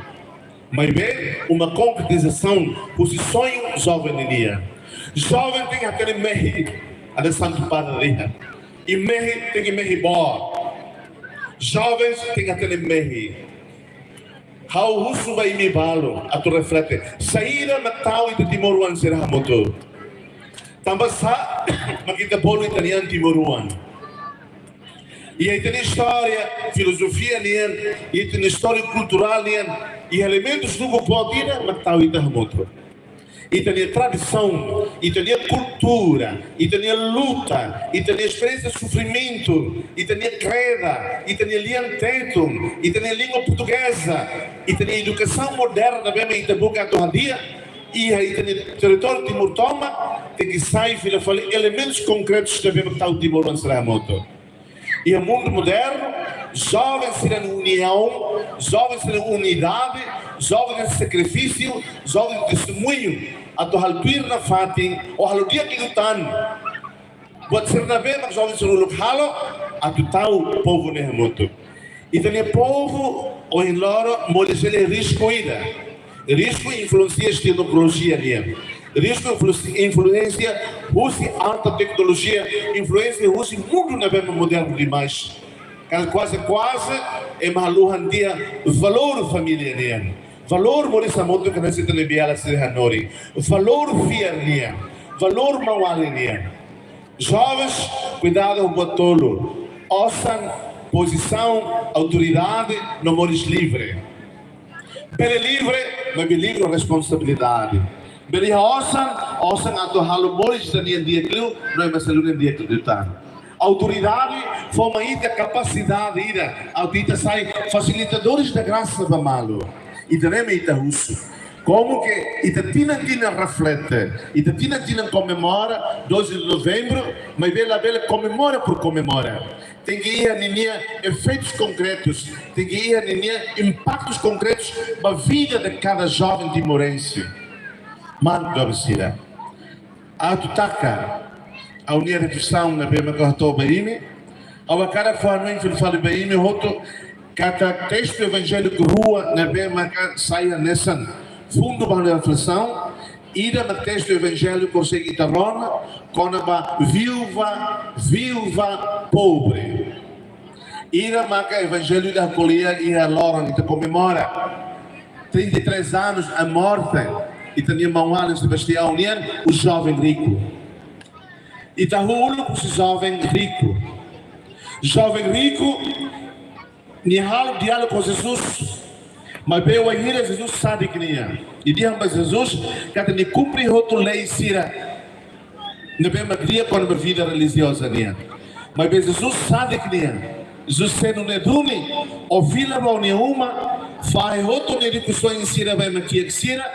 S8: Mas bem, uma concretização, o sonho jovem dia. Jovem tem que ter mehi, ada santo padre. E mehi tem que mehi bom. Jovens tem que ter mehi. How uso vai me balo, a tu reflete. Saída na tal e de Timoruan será motor. Também sa, makita polo italiano Timoruan. E aí tem história, filosofia nian, e tem história cultural nian, e elementos do poder na tal e de motor. E tem tradição, e tem cultura, e tem luta, e tem experiência de sofrimento, e tem creda, e tem lianteto, e tem língua portuguesa, e tem educação moderna bem em boca do dia, e aí tem território de Timor-Toma, tem que sair elementos concretos também para o Timor-Leste. E o mundo moderno, jovens serão união, jovens serão unidade, jovens de sacrifício, jovens de testemunho, a tu halpir na fatin, o haludia que lutan. Buat ser na bem, mas jovens serão halo, a tu tal povo nehemoto. E também povo, o em loro, modesele risco ida. Risco influencia a tecnologia ali. Risco influência, use alta tecnologia, influência, use mundo na bem moderno demais. Quase é maluhan dia valor família nian, valor morisa moto que nós temos biala se hanori, valor fiar nian, valor mawali nian. Jovens, cuidado com o tolo, ouçam posição, autoridade, não mores livre. Bele livre, mas bele livre responsabilidade. Bele osan atau halo mores da dia aquilo, não é mais aluno dia aquilo tá. Autoridade, forma ida capacidade ida, autita sai facilitadores da graça da malo. E também ita russo. Como que ita tina reflete, ita tina comemora 12 de novembro, mas bela comemora por comemora. Tem que ir a ninha efeitos concretos, tem que ir a ninha impactos concretos na vida de cada jovem timorense. Mano, Gabsira, a tutaka, a unir a tução na bema cortou Baime, a cara foi a noite que fala Baime, roto, cada texto evangélico rua na bema saia nessa. Fundo para a reflexão, ida no texto evangélico consegue tarona com a viúva pobre. Ida marca evangelho da colia e a Laura que comemora 33 anos a morte e tinha Mauano Sebastião União, o jovem rico. E tá o jovem rico. Jovem rico, nihal diálogo com Jesus. Mas veio a Jesus sabe que nem e diz para Jesus que até nem cumpre outra lei sira não vem uma cria com uma vida religiosa nem mas Jesus sabe que nem Jesus sendo nedune ouvila para nenhuma faz outro nedicusões sira vai maquia sira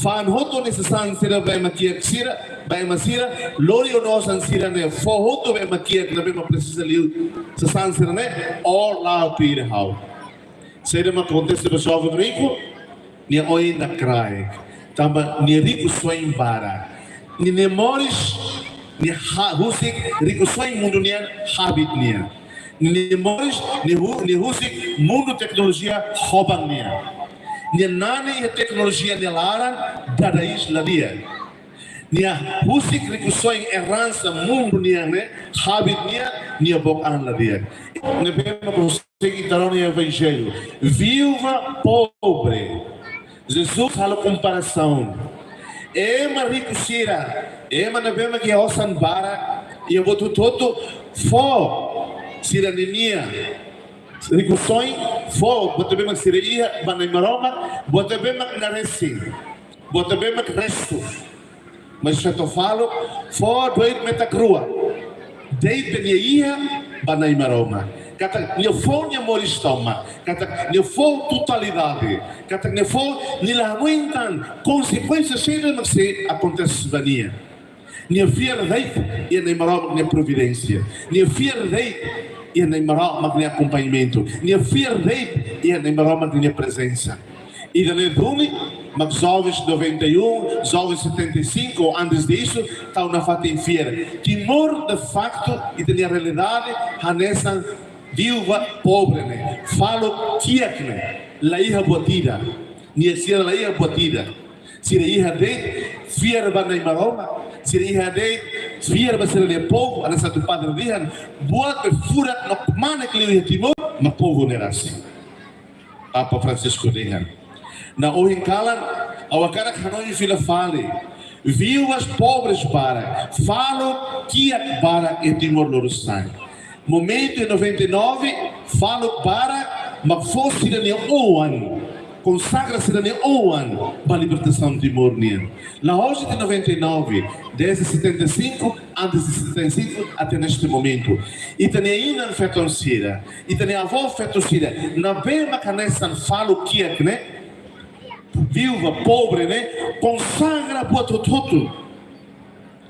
S8: faz outro necessário sira vai maquia sira vai masira lorio nós sira né for outro vai maquia que não vem precisa ali se sira né all lá tira how Seria uma contexto do jovem rico, ni oi na crai, tamba ni rico só embara, ni memórias ni husik rico só em mundo nia habit nia, ni memórias ni husik mundo tecnologia hobang nia, ni nani a tecnologia ni lara dadais ladia, ni husik rico só em herança mundo nia né habit nia bokan ladia, ni bem seguidão no Evangelho, viúva pobre. Jesus fala comparação. Ema rico sira, ema na bema que osan bara, e eu boto todo fo sirania. Rico sonho, fo boto bema siria, banai maroma, boto bema na resi, boto bema resto. Mas já tô falo, fo doid meta crua, dei penia banai maroma. Kata ne fo ne moristoma, kata ne fo totalidade, kata ne fo ne la muitan consequências cheias mas se acontece vania. Ne verdade e ne moral ne providência, ne verdade e ne moral ne acompanhamento, ne verdade e ne moral ne presença. E da nedune, mas jovens 91, jovens 75, antes disso, estão na fata inferior. Timor de facto e da realidade, Hanessa viúva pobre, né? Falo tiak, né? La hija batida, ni sira la hija batida. Sira hija de fier banai maroma, sira hija de fier basira de povo, ana satu padre dihan, buat furat no mana que lhe timor, ma povo nerasi. Papa Francisco dihan. Na ohinkalan, awakara kanoi fila fale. Viúvas pobres para, falo tiak para e timor lorusai. Momento em 99, falo para, mas fosse cidadania ano, consagra cidadania ano para a libertação de Timor. Na hoje de 99, desde 75, antes de 75, até neste momento. E tem ainda fetoncira, e tem avó fetoncira. Na mesma canessa falo que é, né? Viúva, pobre, né? Consagra para tudo.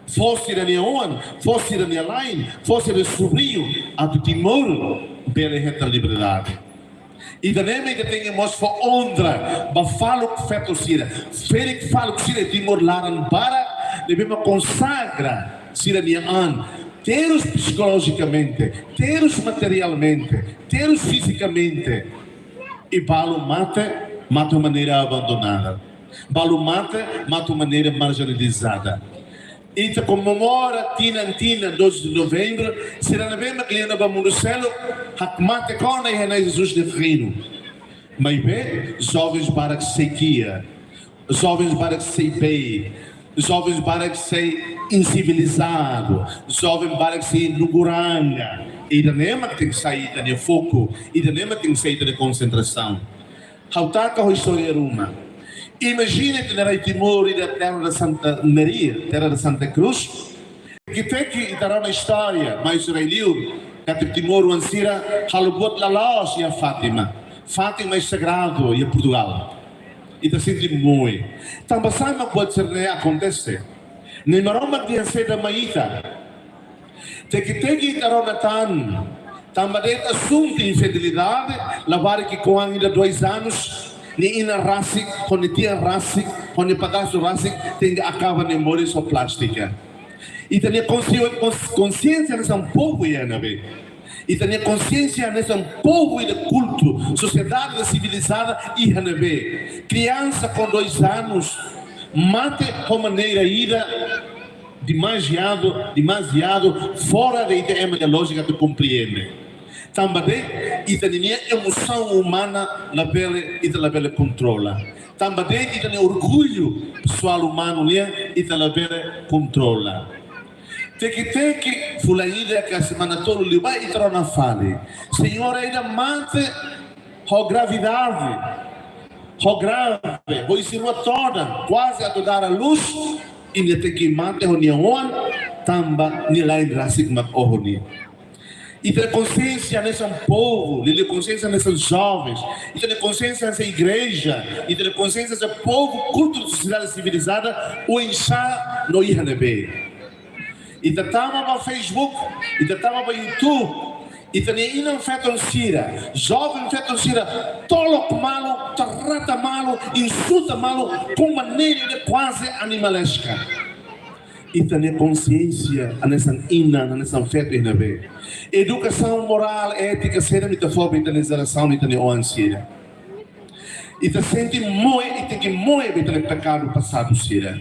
S8: Fosse da minha one, fosse da minha line, fosse do sobrinho, a do Timor, pela reta liberdade. E da nem que temos for ondra, mas falo que feito sira, Félix falo que sira Timor laran para, devemos consagra sira minha an, ter-os psicologicamente, ter-os materialmente, ter-os fisicamente, e balo mata de maneira abandonada, balo mata de maneira marginalizada. E te comemora tina 12 de novembro, será na mesma que ele vai no céu, hakmate kona e renai Jesus de reino. Mas bem, jovens para que sequia, jovens para que se bem, jovens para que se incivilizado, jovens para que se nuguranga, ida nema tem que sair da foco, ida nema tem que sair da concentração. Hautaka a história ruma. Imagina que na Timor e da terra de Santa Maria, terra de Santa Cruz, que tem que dar uma história mais israelita, que Timor o ansira, halubot la laos e a Fátima. Fátima é sagrado e a Portugal. E está sendo muito. Também sabe o que pode ser acontece. Nem maroma que ser da maíta. Tem que dar uma tan. Também tem assunto de infidelidade, lavar que com ainda 2 anos, nem ina raça, quando tinha raça, quando pagasse raça, tem que acabar nem morrer só plástica. E tem consciência nesse povo e anabe. E tem consciência nesse povo e de culto, sociedade civilizada e anabe. Criança com 2 anos mate com maneira ida demasiado fora da ideia lógica de compreender. Também e tem emoção humana na pele e na pele controla. Também e tem orgulho pessoal humano e na pele controla. Tem que fulanida que a semana toda lhe vai entrar na fale. Senhora ainda mate a gravidade, a grave, vou ensinar toda, quase a dar a luz, e ainda tem que manter o neon, tamba ni lá em Racigma Ohoni. E ter consciência nesse povo, ter consciência nesses jovens, e ter consciência nessa igreja, e ter consciência nesse povo, culto de sociedade civilizada, o enxá no Ihanebe. E tentava para Facebook, e tentava para YouTube, e também não feito sira, jovem feito sira, tolo malo, trata malo, insulta malo, com maneira de quase animalesca. E também consciência nessa nessa feito e nebe. Educação moral, ética, será metafórica, internalização e também ansira. E te sente muito, e tem que muito ter pecado passado sira.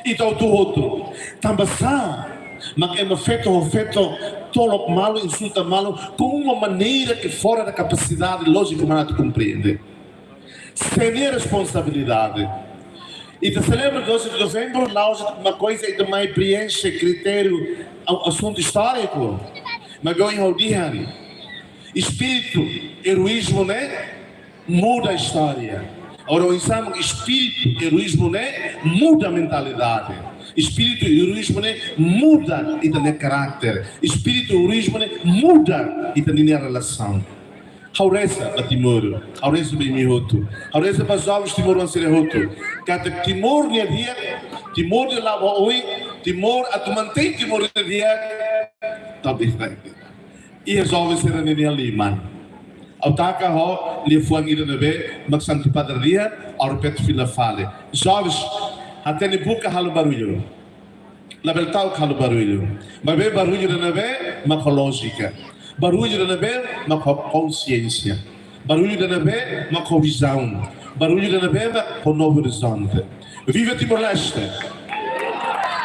S8: E todo outro, também sabe, mas é feito tolo malo, insulta malo, com uma maneira que fora da capacidade lógica humana de compreender. Sem responsabilidade. E te celebra 12 de novembro, lá uma coisa que também preenche critério, assunto histórico. Mas eu em dia, espírito, heroísmo, né? Muda a história. Agora, o exame espírito, heroísmo, né? Muda a mentalidade. Espírito e heroísmo, né? Muda e também caráter. Espírito e heroísmo, né? Muda e também a relação. Hauresa a Timor, hauresa bem mihoto, hauresa para jovens Timor vão ser roto. Cada Timor dia dia, Timor de lá oi, Timor a tu mantém Timor dia dia, talvez vai. E os jovens serão nem ali man. Autaka ho lhe foi ainda na be, mas santo padre dia, ao repete fila fale. Jovens até ne buca halo barulho. La beltau halo barulho. Mas bem barulho na be, mas lógica. Barulho da neve, mas com consciência. Barulho da neve, mas com visão. Barulho da neve, com novo horizonte. Viva Timor-Leste!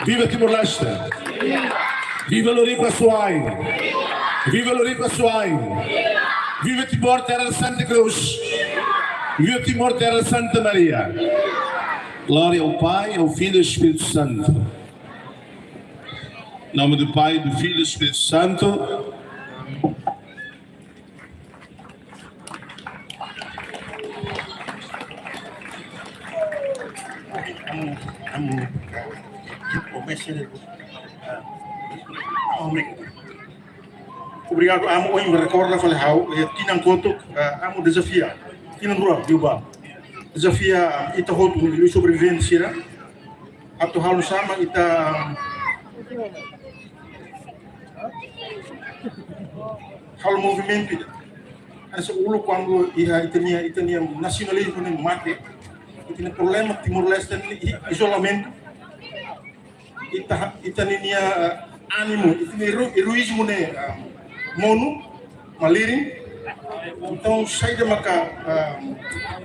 S8: Viva Timor-Leste! Viva Lorico Açuai! Viva Lorico Açuai! Viva Timor, terra de Santa Cruz! Viva Timor, terra de Santa Maria! Glória ao Pai, ao Filho e ao Espírito Santo. Em nome do Pai, do Filho e do Espírito Santo.
S6: Obrigado, amo me recorda falei how tinang kotok amo desafia tinang rua diubah desafia ita hotu de sobrevivência atau hal sama ita hal movimento essa ulu quando itania nacionalismo nem mate itania problema Timor-Leste isolamento itania ânimo itania heroísmo né mono maliring então sai da maka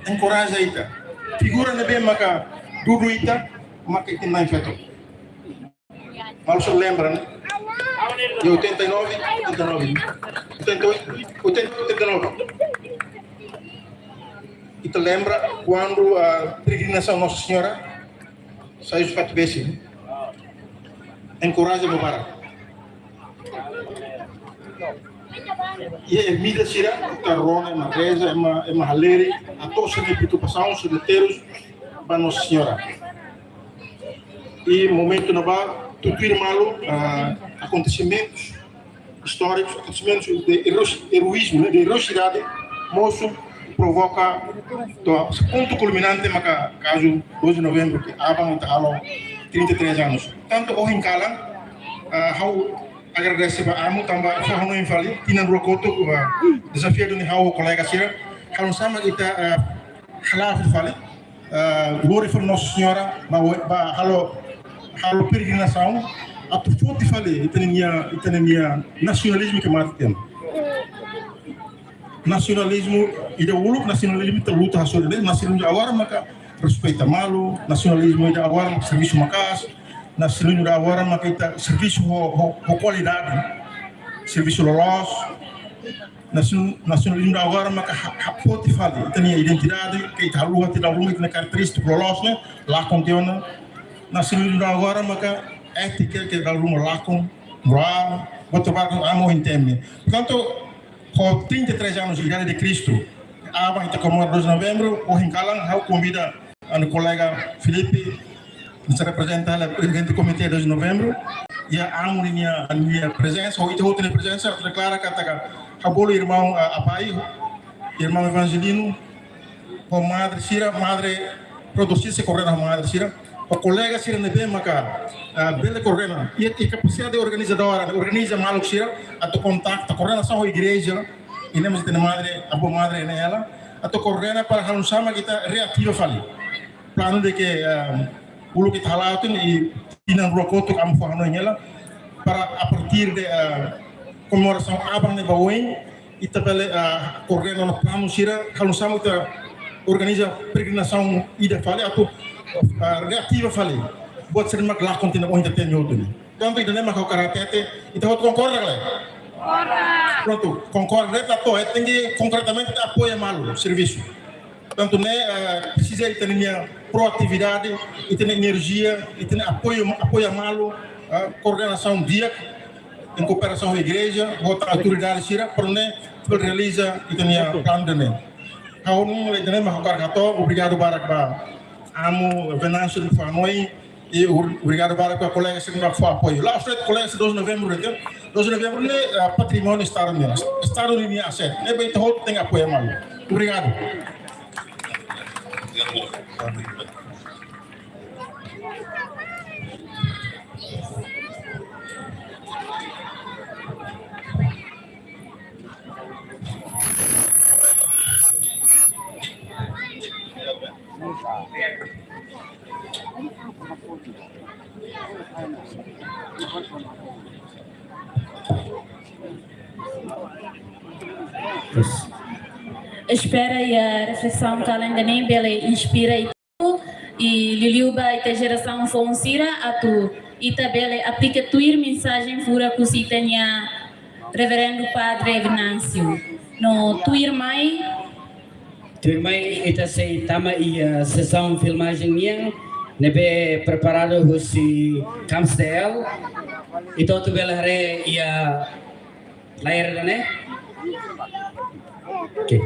S6: encoraja ita figura nebe maka dudu ita maka itin mais feito mal se lembra né de 89 ita lembra quando a peregrinação Nossa Senhora saiu para Tibete encoraja Mubarak e mídia sira ta rona na reza é uma haleri a todos de preocupação soliteiros para Nossa Senhora e momento na ba tudo irmão acontecimentos históricos acontecimentos de heroísmo de heroicidade moço provoca ponto culminante maka caso 2 de novembro que abang italo 33 anos tanto o hinkalang how agradece ba amo tambah sa hono infali tinan rokoto desafio do how colega sira kalau sama kita halaf fali glória for Nossa Senhora ba halo peregrinação atu fonte fali itania nacionalismo que mata tem nacionalismo ida uluk nacionalismo ita luta hasil nacionalismo awar maka respeita malu nacionalismo ida awar maka serviço makas nacionalismo ida awar maka ita serviço ho qualidade serviço lolos nacionalismo ida awar maka poti fali itania identidade que ita haluha tidak rumit na característico lolos né lá contiona nacionalismo ida awar maka ética que da rumah lakum moral botar amo interne portanto com 33 anos de idade de Cristo, a gente comemora 2 de novembro, o Rincalan, eu convido o colega Felipe, que representa o presidente do comitê 2 de novembro, e a minha presença, ou outra presença, declara que a bolo irmão Apai, irmão Evangelino, com madre Sira, madre produzisse correndo a madre Sira, o colega Sira Nebe Maca, bela correndo, e a capacidade organizadora, organiza maluco Sira, a tu contacta, correndo só a igreja, e nem mais tem madre, a boa madre nela, a tu correndo para a sama kita reativa fali. Plano de que o lugar está lá e não rocoto como foi nela, para a partir de comemoração abang de Bauém, e também correndo no plano Sira, a sama kita organiza peregrinação ida fali, a tu reativa fali. Buat sering mak lakon tindak orang tertentu nyoto ni. Contoh itu nama kau karatete, itu hot concorda lah. Pronto, concorda tá to, tem que concretamente apoia malu serviço. Tanto né precisa ter minha proatividade, e ter energia, e ter apoio malu, coordenação dia em cooperação com a igreja, outra autoridade sira, para né realiza e ter minha plano de né. Kau não é nama kau karato, obrigado barak amo Venâncio do Fanoi. E obrigado para o colega que nos apoio. Lá, o colega 2 de novembro, 2 de novembro é patrimônio estado-unidense. Estado-unidense, asset. É bem, todo tem apoio, mal. Obrigado.
S2: Espera e a reflexão que além da nem bela inspira e liliuba e a geração fonsira a tu e tabela aplica tuir mensagem fura que se tenha reverendo padre Venâncio no tuir mai
S4: ita sei tama e a sessão filmagem minha nebe preparado husi Camstel itu tu bela re ia layar né. Okay.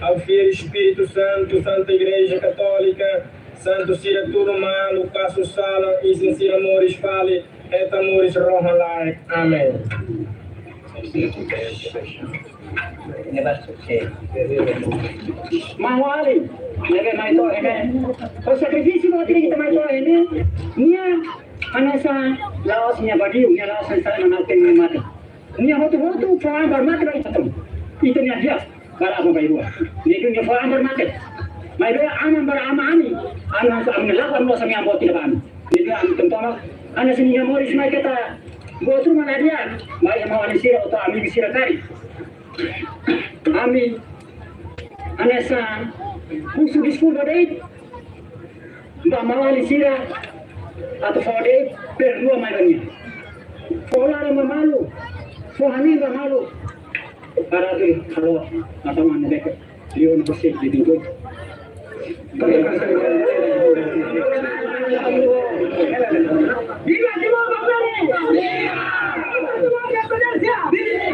S9: Ao fiel Espírito Santo, Santa Igreja Católica, Santo Cira Turma, Passo Sala, Isin Amores Fale, Et Amores Rohalai. Amém.
S10: Mawali, lagi main to ini. Oh sakrifisi mo tiri kita main to ini. Nia anasa laos nia bagi, nia laos saya menanti mati. Nia hotu faan bermati lagi satu. Itu nia dia. Kalau aku bayar dua, ni tu nia faan bermati. Mai dua aman beramani, anak sa amin lapan mo sa mga boti lapan. Ni dia amin tentang anak sini yang moris mai kata. Gotu mana dia? Mai mau anak sira atau amin sira kari. Ami anesa kusu di school badai ba mawali sira atau fode perlu mai fola re mamalu fohani ba malu para tu kalau atau mana dek dia nak bersih di pintu Viva Viva Viva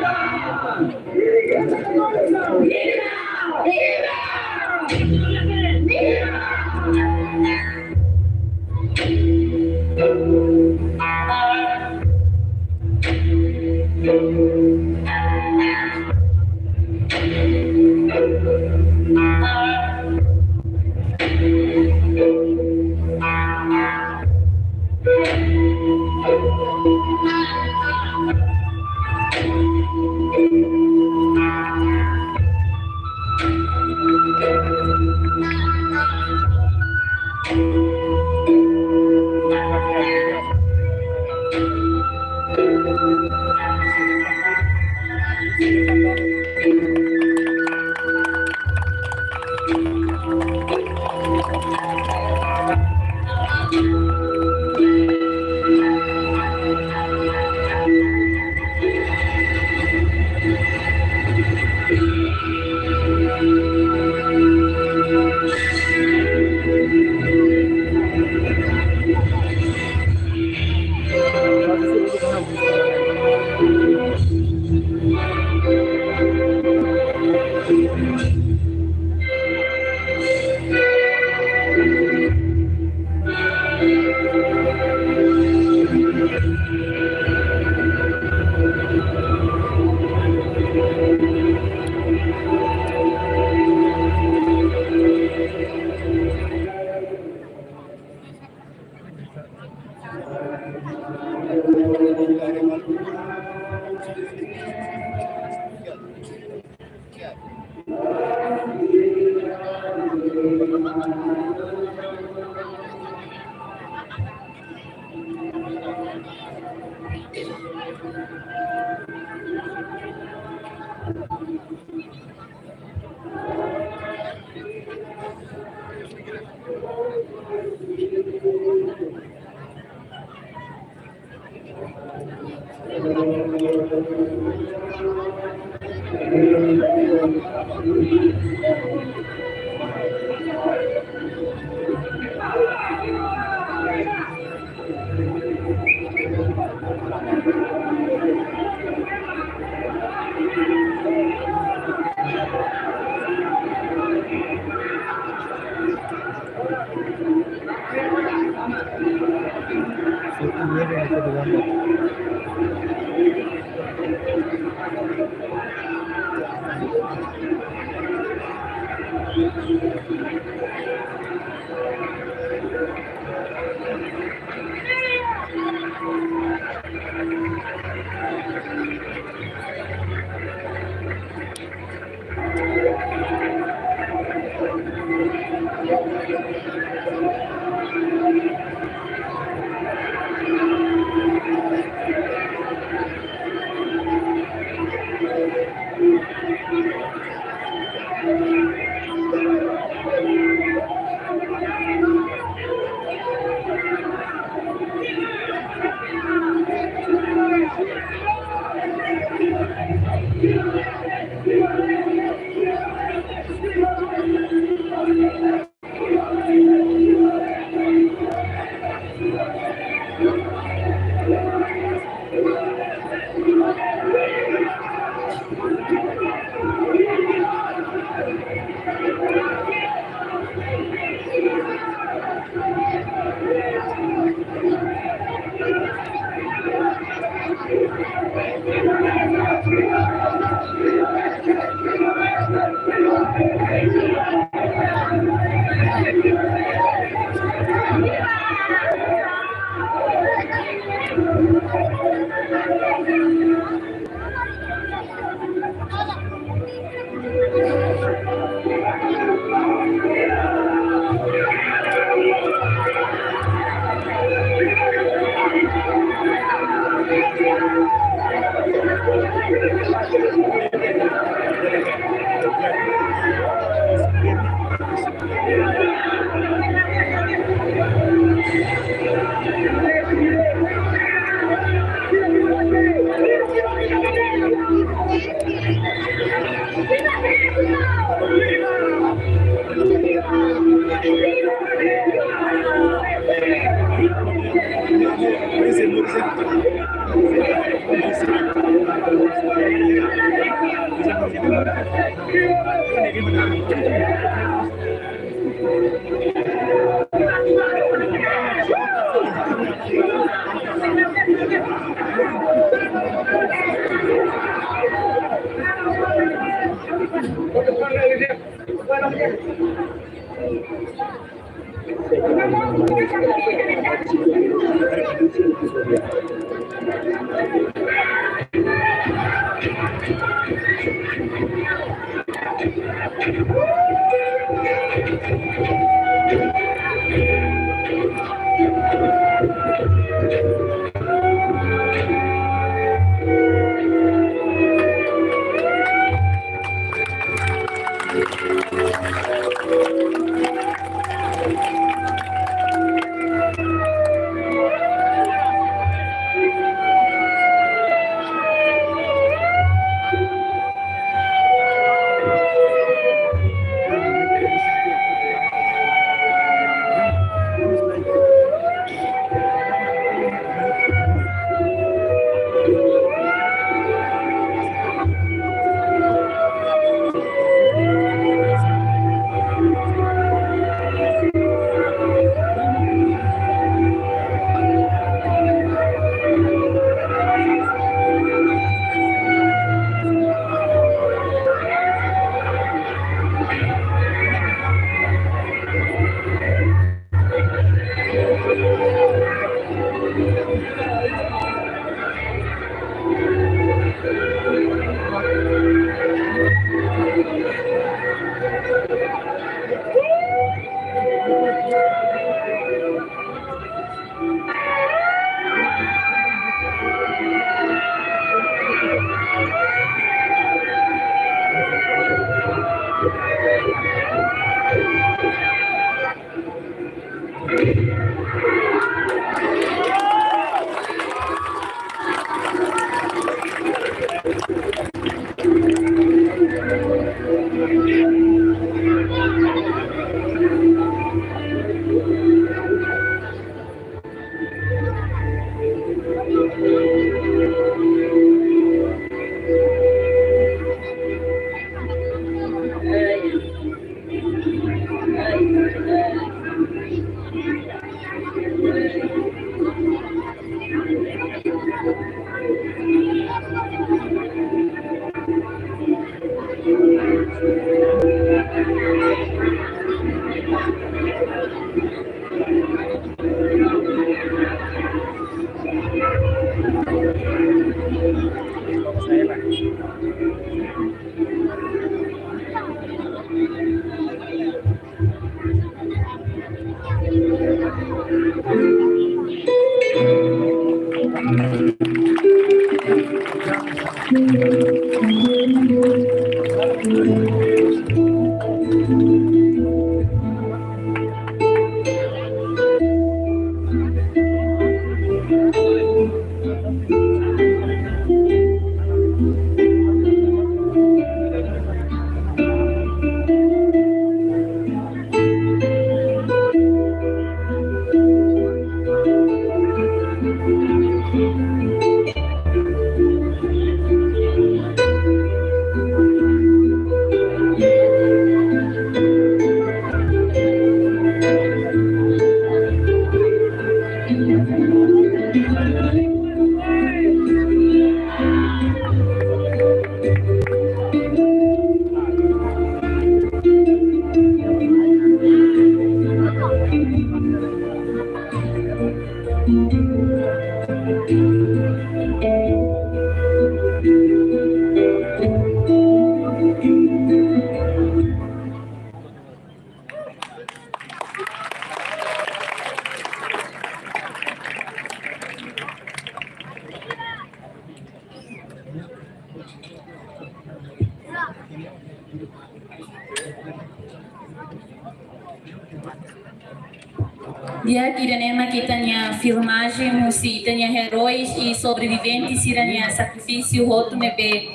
S2: Dia Kiranema que tinha filmagem, se tinha heróis e sobreviventes, se tinha sacrifício, roto mebe,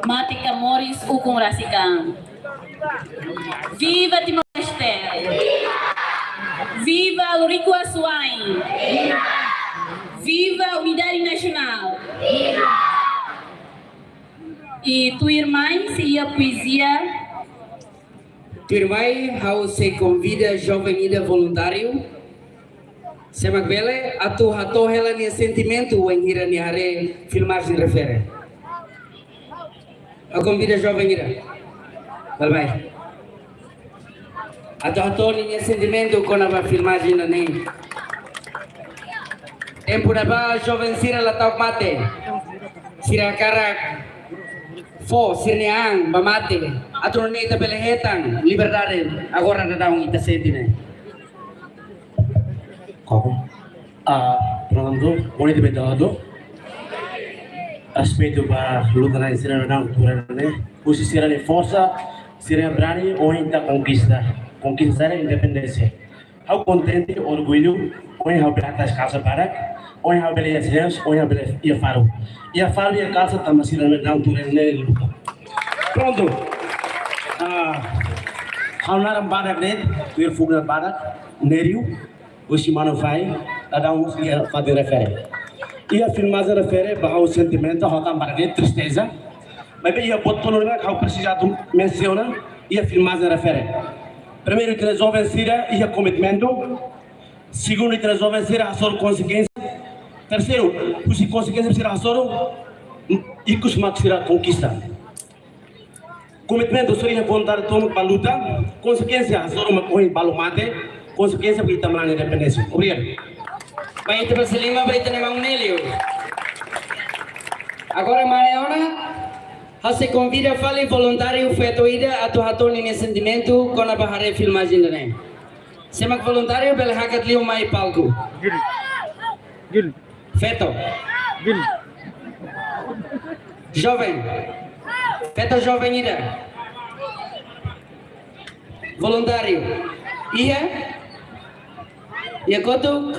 S2: Matica Morris, o com Racican. Viva Timor-Leste! Viva Lorico Assuain! Viva a Unidade Nacional! E tua irmã, se a poesia.
S4: Tua irmã, how se convida jovem ida voluntário. Semak bele, atu hato hela ni sentimento em hira ni hare filmagem refere. A convida jovem ida. Balbai. Atu hato ni sentimento com a filmagem na nem. Tempo da ba jovem sira la tau mate. Sira karak. Fo sirneang bamate. Atu ni ta bele hetang liberdade agora na daung ita sentine.
S11: Pronto, bonito bedado. Respeito para lutar na cena na cultura, né? Usi será de força, será brani ou ainda conquistar a independência. How contente, orgulho, ou em how beleza as casas para, ou em how beleza as ou em how beleza ia faro. Ia faro e a casa também será na cultura, né? Luta. Pronto. How naram barak né? Tuir fuga barak, neriu. O Shimano vai dar ia fazer refere. Ia filmagem refere para o sentimento, a também tristeza. Mas ia botar no lugar, how precisado menciona, ia filmagem refere. Primeiro que resolve ser ia comitimento. Segundo que resolve ser a sua consequência. Terceiro, se consequência ser a sua e que os max será conquista. Comitimento só ia contar todo para luta. Consequência a sua uma balomate. Consequência porque estamos na independência. Obrigado.
S4: Baik, terus lima berita memang Nelio. Agora Mariana, você convida fale voluntário feito ida atau haton ini sentimento com a bahare filmagem dane. Semak voluntário bel hakat liu mai palco. Gil. Feto. Gil. Jovem. Feto jovem ida. Voluntário. Iya. Ya kotuk.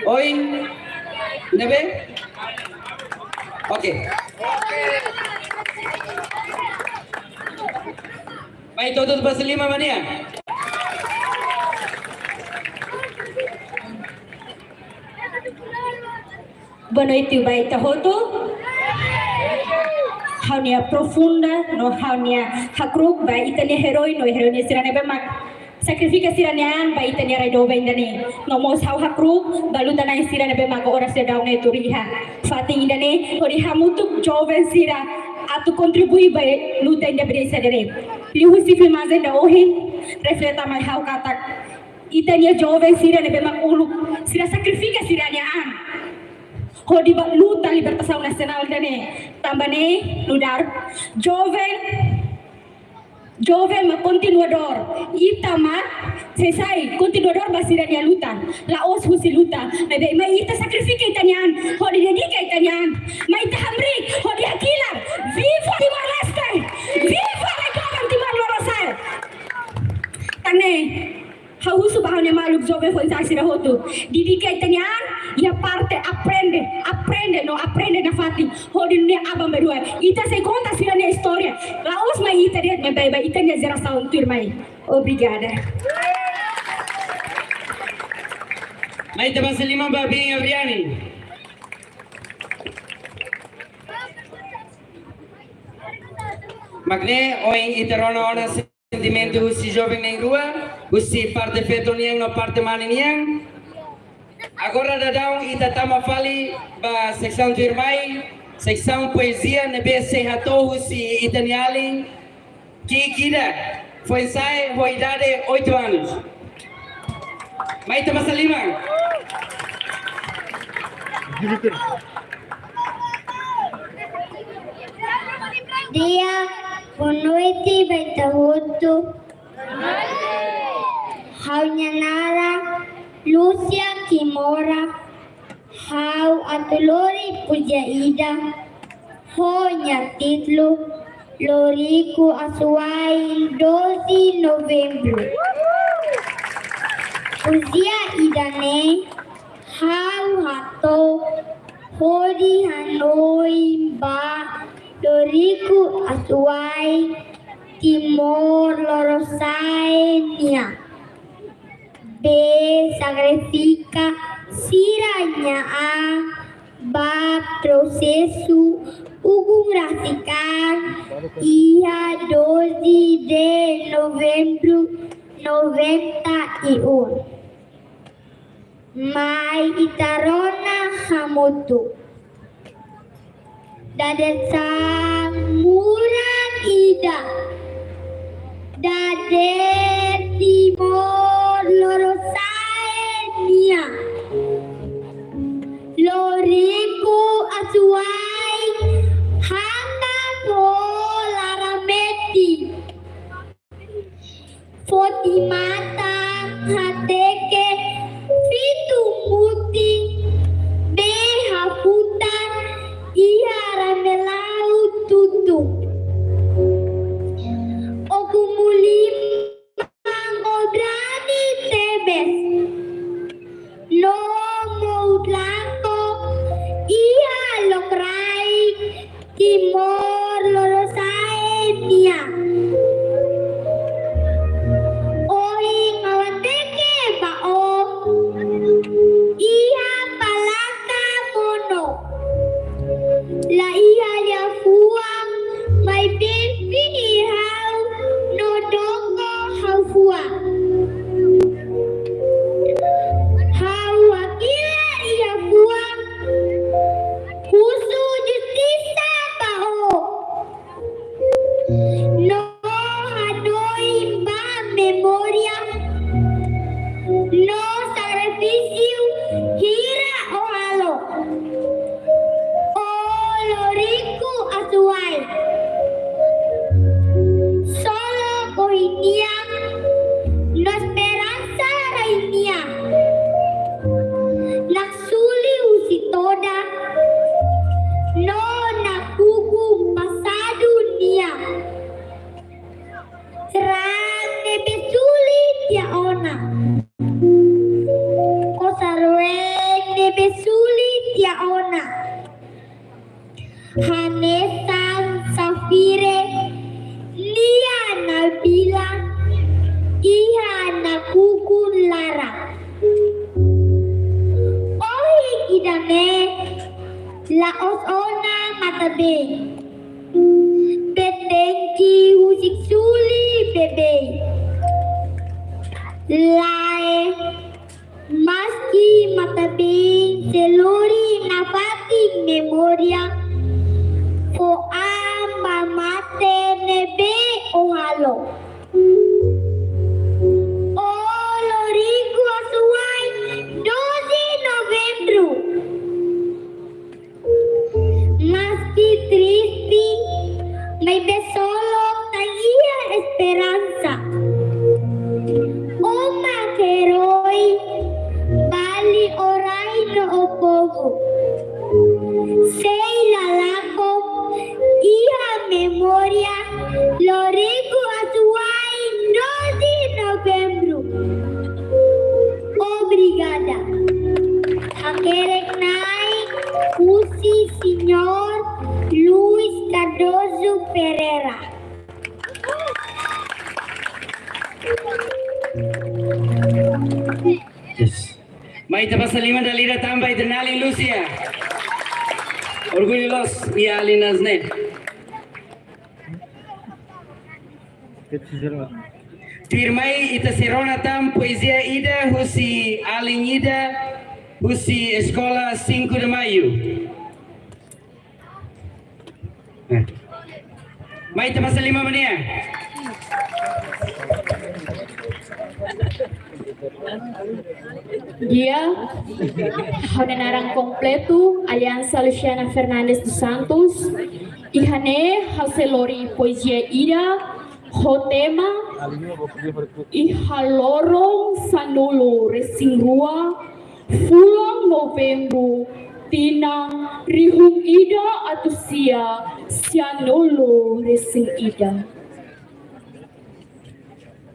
S4: Oin. Nebe. Oke. Baik, tutup pasal 5 mania.
S2: Boa noite, Baita Roto. Haunia profunda, no haunia hakruk, Baitania heroi, no heroine sirane bemak. Sacrifica siranean, Baitania raido bendane. No mos hau hakruk, balutana sirane bemak ora sedaune turiha. Fating indane, horiha mutuk joven sira, atu kontribui bae luta inda beresa dere. Lihu si filmazen da ohin, refleta mai hau katak. Itania joven sirane bemak uluk, sira sacrifica siranean. Kodi luta libertação nacional dane tambane ludar jovem ma continuador itama sesai continuador basirania luta la os husi luta mebe mai ita sacrifica itanian kodi dedica itanian mai ita hamri kodi akila viva di Marleste viva la kawan di Marlorosal tane hausu bahane maluk jovem foi sasira hotu dedica itanian ya parte aprende na fati hodi ne abam berdua ita se conta sira ne história la os mai ita det me beba ita ne geração turmai obrigada
S4: Mai te pasal 5 babi Abriani. Magne oing iterona ona sentimento usi jovem nem rua usi parte fetoniang no parte maniniang. Agora dadão itatama fali ba seção turmai, seção poesia nebe se hatou si itaniali que kira foi sai foi idade 8 anos. Mai te masalima.
S12: Dia, boa noite, Baita Roto. Haunyanara, Lúcia Kimora, Hau Atulori Pujaida, Honya Titlu, Loriku Asuai 12 Novembro. Uzia Idane, Hau Hato, Hodi Hanoi Ba, Loriku Asuai, Timor Lorosaenia. B. Sacrifica siranya A. Ba. Processo Ugugraficar dia 12 de novembro 91. Mai Itarona Hamoto Dadesa Murang Ida Dader Timor Lorosaenia Loriku Asuai Hanga Polarameti Fotimata Hateke Fitu Muti Behaputan Iharamelau Tutu Okumulim Mangobrani Tebes besuli tiaona. Hanesan Safire Lia Nabila Iha Nakukun Lara Ohi Idane Laos Ona Matabe Betenki Husik Suli Bebe Lae Maski Matabe Selori Nafati Memoria O amba mate nebe ohalo. O lorigo asuai 12 Novembro. Maski triste, may besolo tagia esperanza. O makeroi, bali oray no opogo. Sei lalako, iha memoria, lorigo atuai 12 Novembro. Obrigada. Hakerek nai, usi Senhor Luis Cardoso Pereira.
S4: Yes. May tapasaliman dalira tambay denali Lucia. Orgullos y alinazne. Firmai ita serona tam poesia ida husi alinida husi escola 5 de Maio. May tapasaliman mo niya.
S13: Dia Hanenarang completo Aliança Luciana Fernandes dos Santos Ihane Haselori Poesia Ida Hotema Ihalorong Sanulo Resingrua Fulang Novembro Tinang Rihung Ida Atusia Sianulo Resing Ida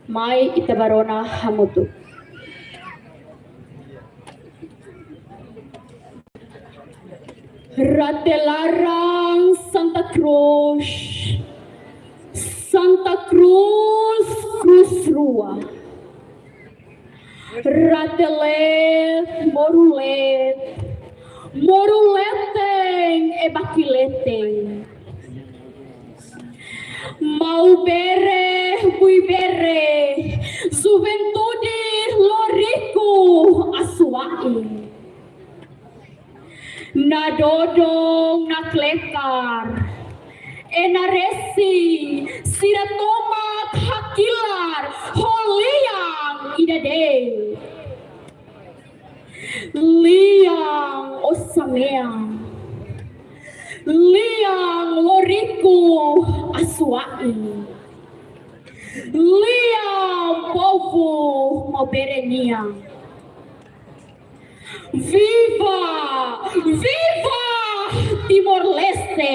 S13: Mai Itabarona Hamutu Ratelarang Santa Cruz Cruz Rua Ratelet Moruleteng Ebaquileteng Maubere Buibere Juventude Lorico Asuai Nadodong naklekar Enaresi Siratomat Hakilar Holiang Idade Liang Osameang Liang Loriku Asuai Liang Povo Mabereniang Viva! Viva! Timor-Leste!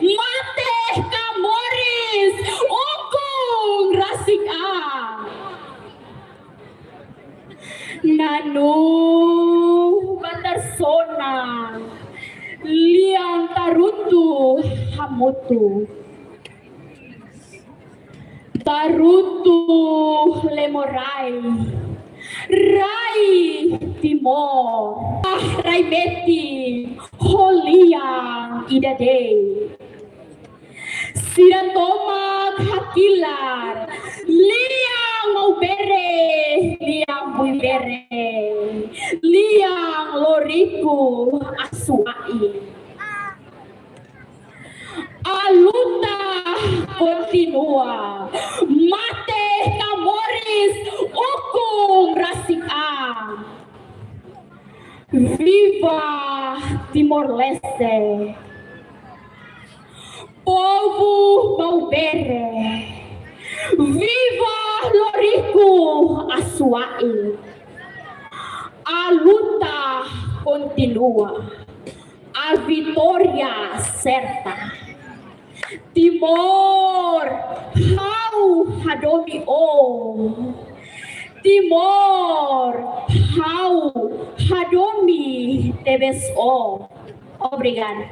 S13: Mate Camoris! Ugong Rasika! Nanu Batarsona! Liang Tarutu Hamutu! Tarutu Lemorai! Rai Timor Rai Beti Holiang Idade Siratomat Hakilar Liang Maubere Liang Buibere Liang Loriku Asuai Aluta continua Mate Camoris Ukung Rasika Viva Timor-Leste Povo Maubere Viva Lorico Asuai A luta continua A vitória certa Timor, how hadomi o. Timor, how hadomi TBSO. Obrigada.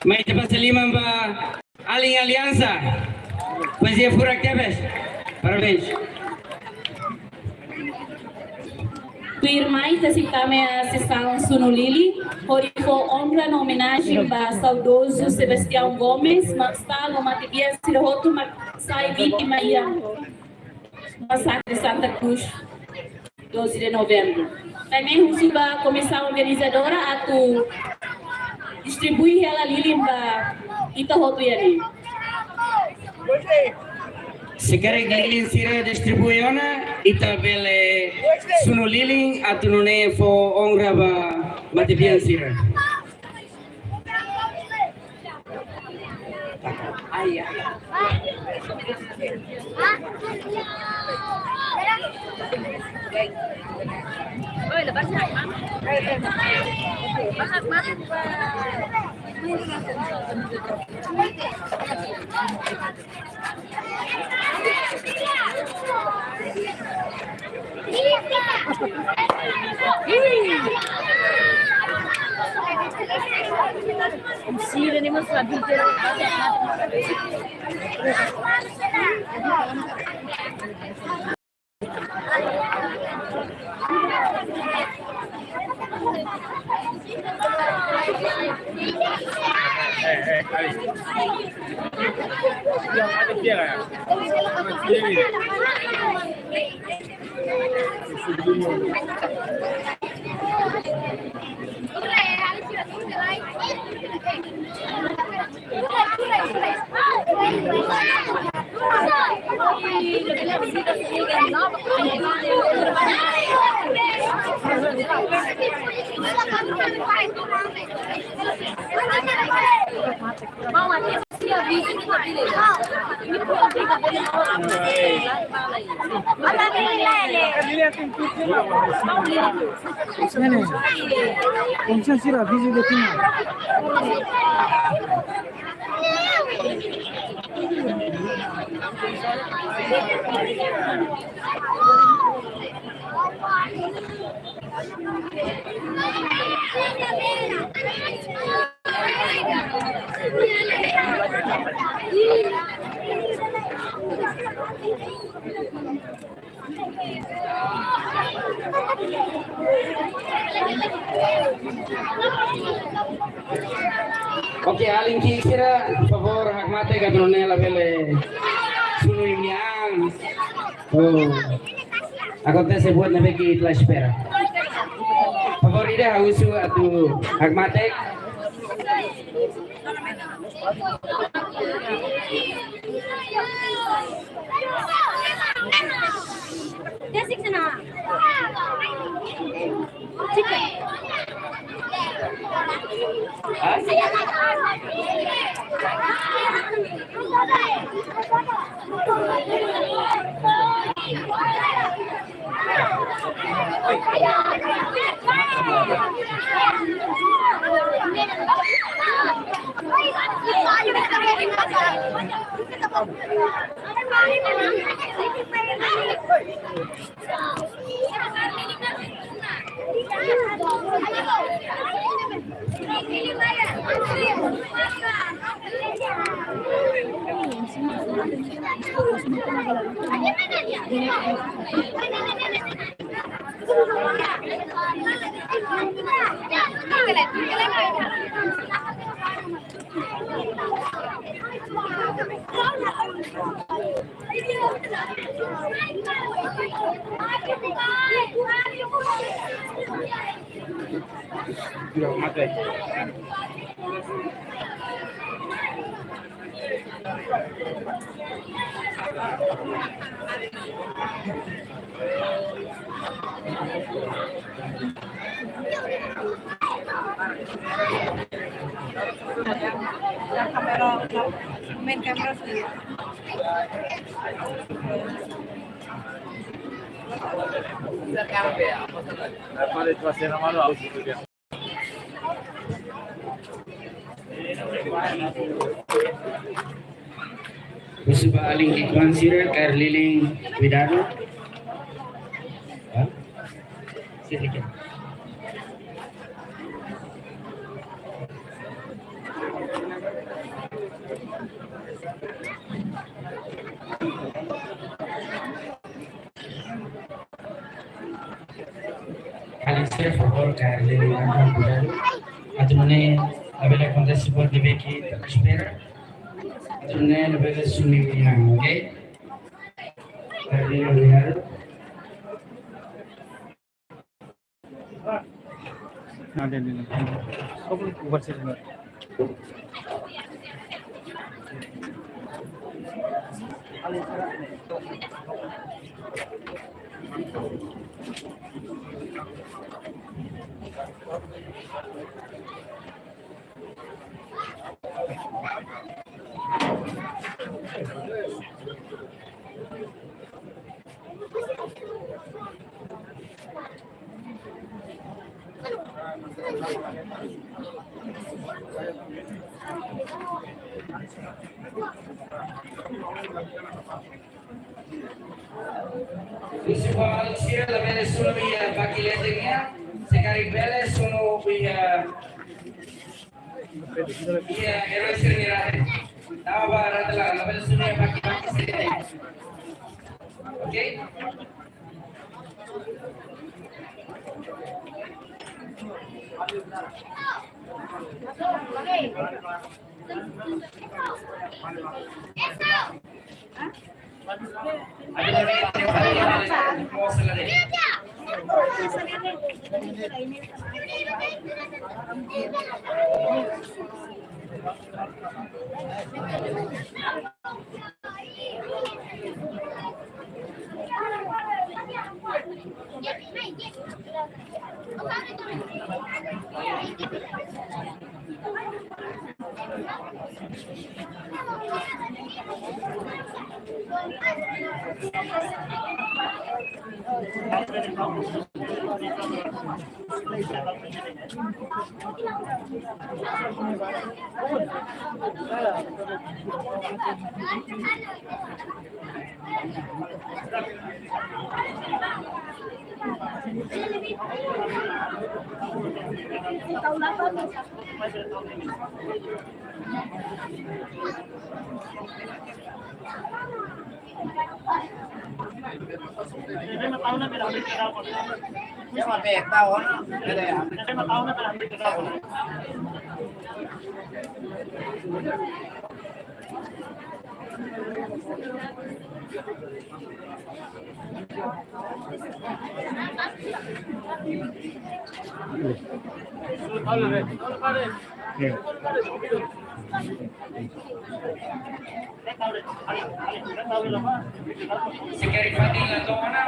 S4: May dapat sa lima ba aling aliansa? Poesia Furak Tebes. Parabéns.
S2: Irmãs, aceitamos a sessão Sunulili, por honra na homenagem para saudoso Sebastião Gomes, Marcelo Matias Siroto, sai vítima massacre de Santa Cruz, 12 de novembro. Também recebo a comissão organizadora a distribuir ela lili para Itahoto Yari.
S4: Sekarang lilin sira distribuiona ita bele sunu lilin atunune fo ongra ba matibian sira. Ayah. Oi, lepas Oke, aling kira favor hakmate gadronela bele sunu imiang. Oh. Acontece buat nabe ki la espera. Favor ida hausu atu hakmate.
S12: Desik sana.
S4: Usuba aling kikuan sira kar liling widado. Sedikit. Alice, por favor, Carly, Adonai, avere contesto di Becky, spera. Adonai, avere sumina, ok? Carly, obrigado. Principal sira la bene sulla via Bacchiletteria, se cari belle sono via Eroe Serinirare. Nama barat la bene sulla via Bacchiletteria. Oke? Si cari fatti la donna,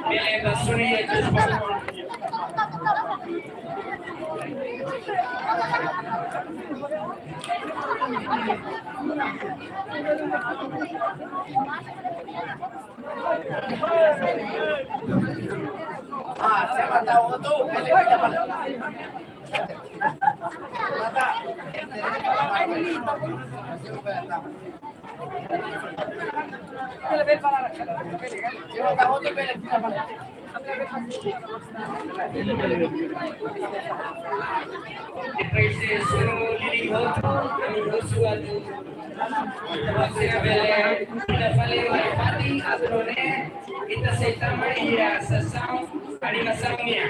S4: viene da Suri e siapa tahu tuh, kita seitama iya sesam animasamnya.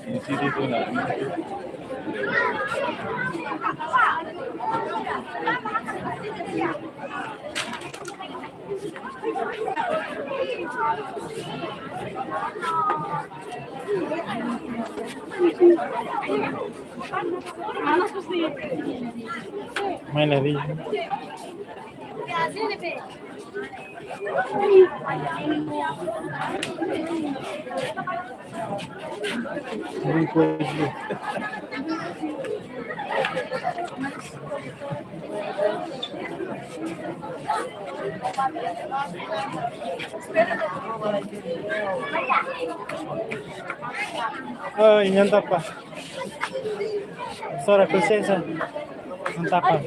S14: Di sini tuh Main lari. Oh, niente pa. Sora princesa. Non tappa.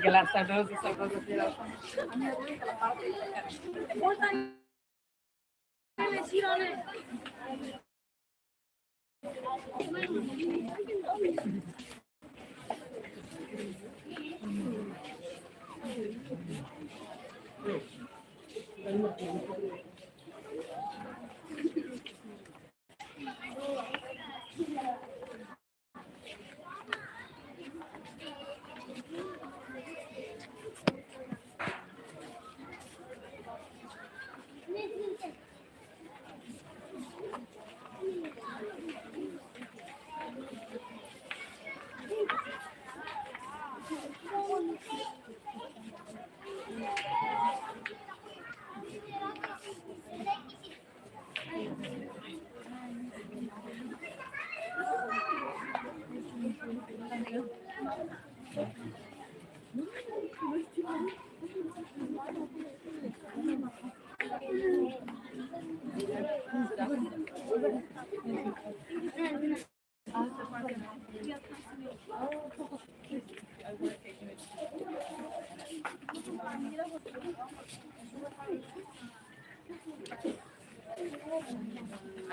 S1: Gelar saudoso, saudoso.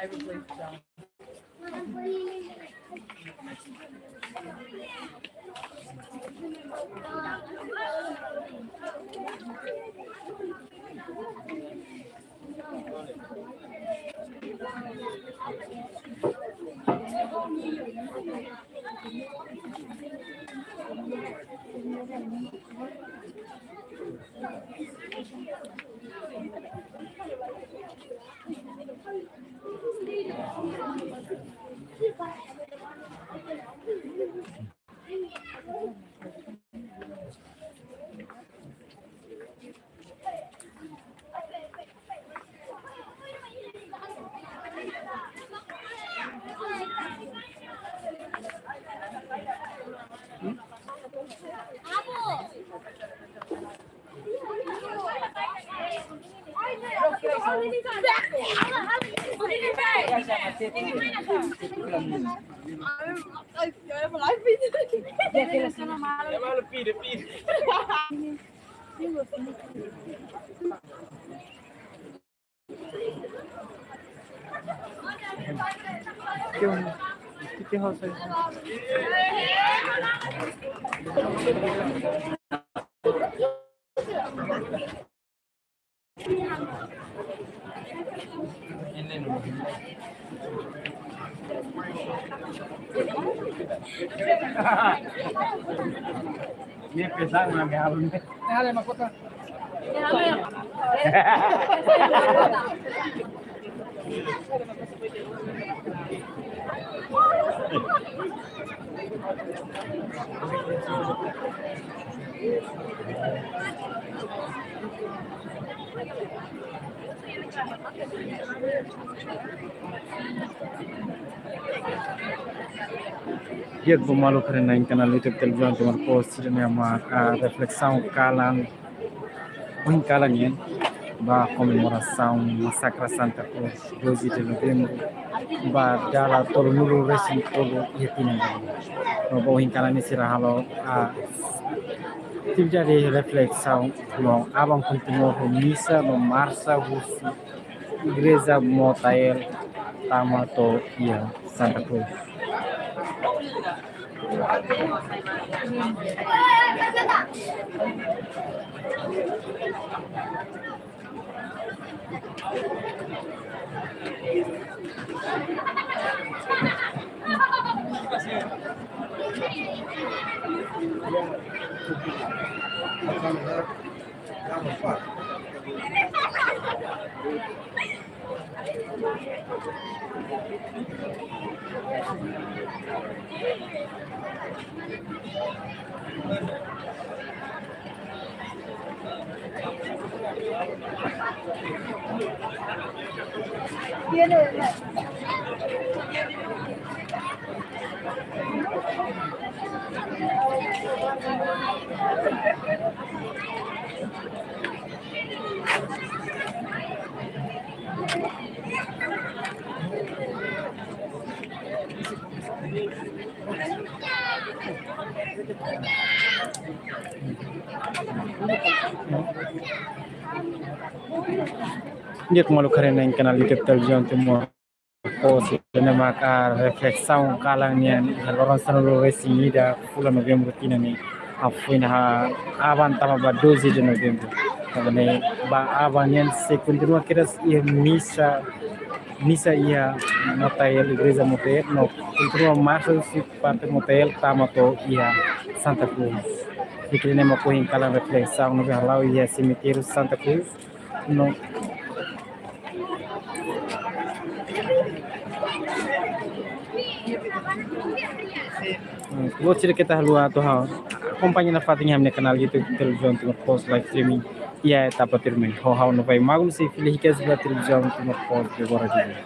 S1: I replaced John.
S14: किती हौस आहे
S11: Ini pisang nggak habis.
S14: Ada makota.
S15: Iat bumalu karena em canal YouTube televisão de uma post de uma reflexão calan um calanien ba comemoração massacre Santa Cruz 12 de novembro ba dala tolo nulu resi tolo yetina no bo hin calani sira halo tive de reflexão no abang continuou com missa no marça russo igreja Motael Tamato ia Santa Cruz. Dia kemalu karena yang kenal YouTube televisão Timor Post dan maka reflexão kalangnya orang selalu resi da bulan Novembro tina ni afuin ha avan tama ba 12 de novembro também ba avanyan se continua que missa ia Motael igreja Motael no continua marcha se parte Motael Tamato ia Santa Cruz fikir nem aku yang kalang reflexão no halau ia cemitério Santa Cruz no Vou tirar kita luar tu ha. Acompanha na fatinha hamne canal YouTube televisão Timor Post live streaming. Ia etapa termin. Ho no vai mago se filho que é televisão Timor Post agora dia.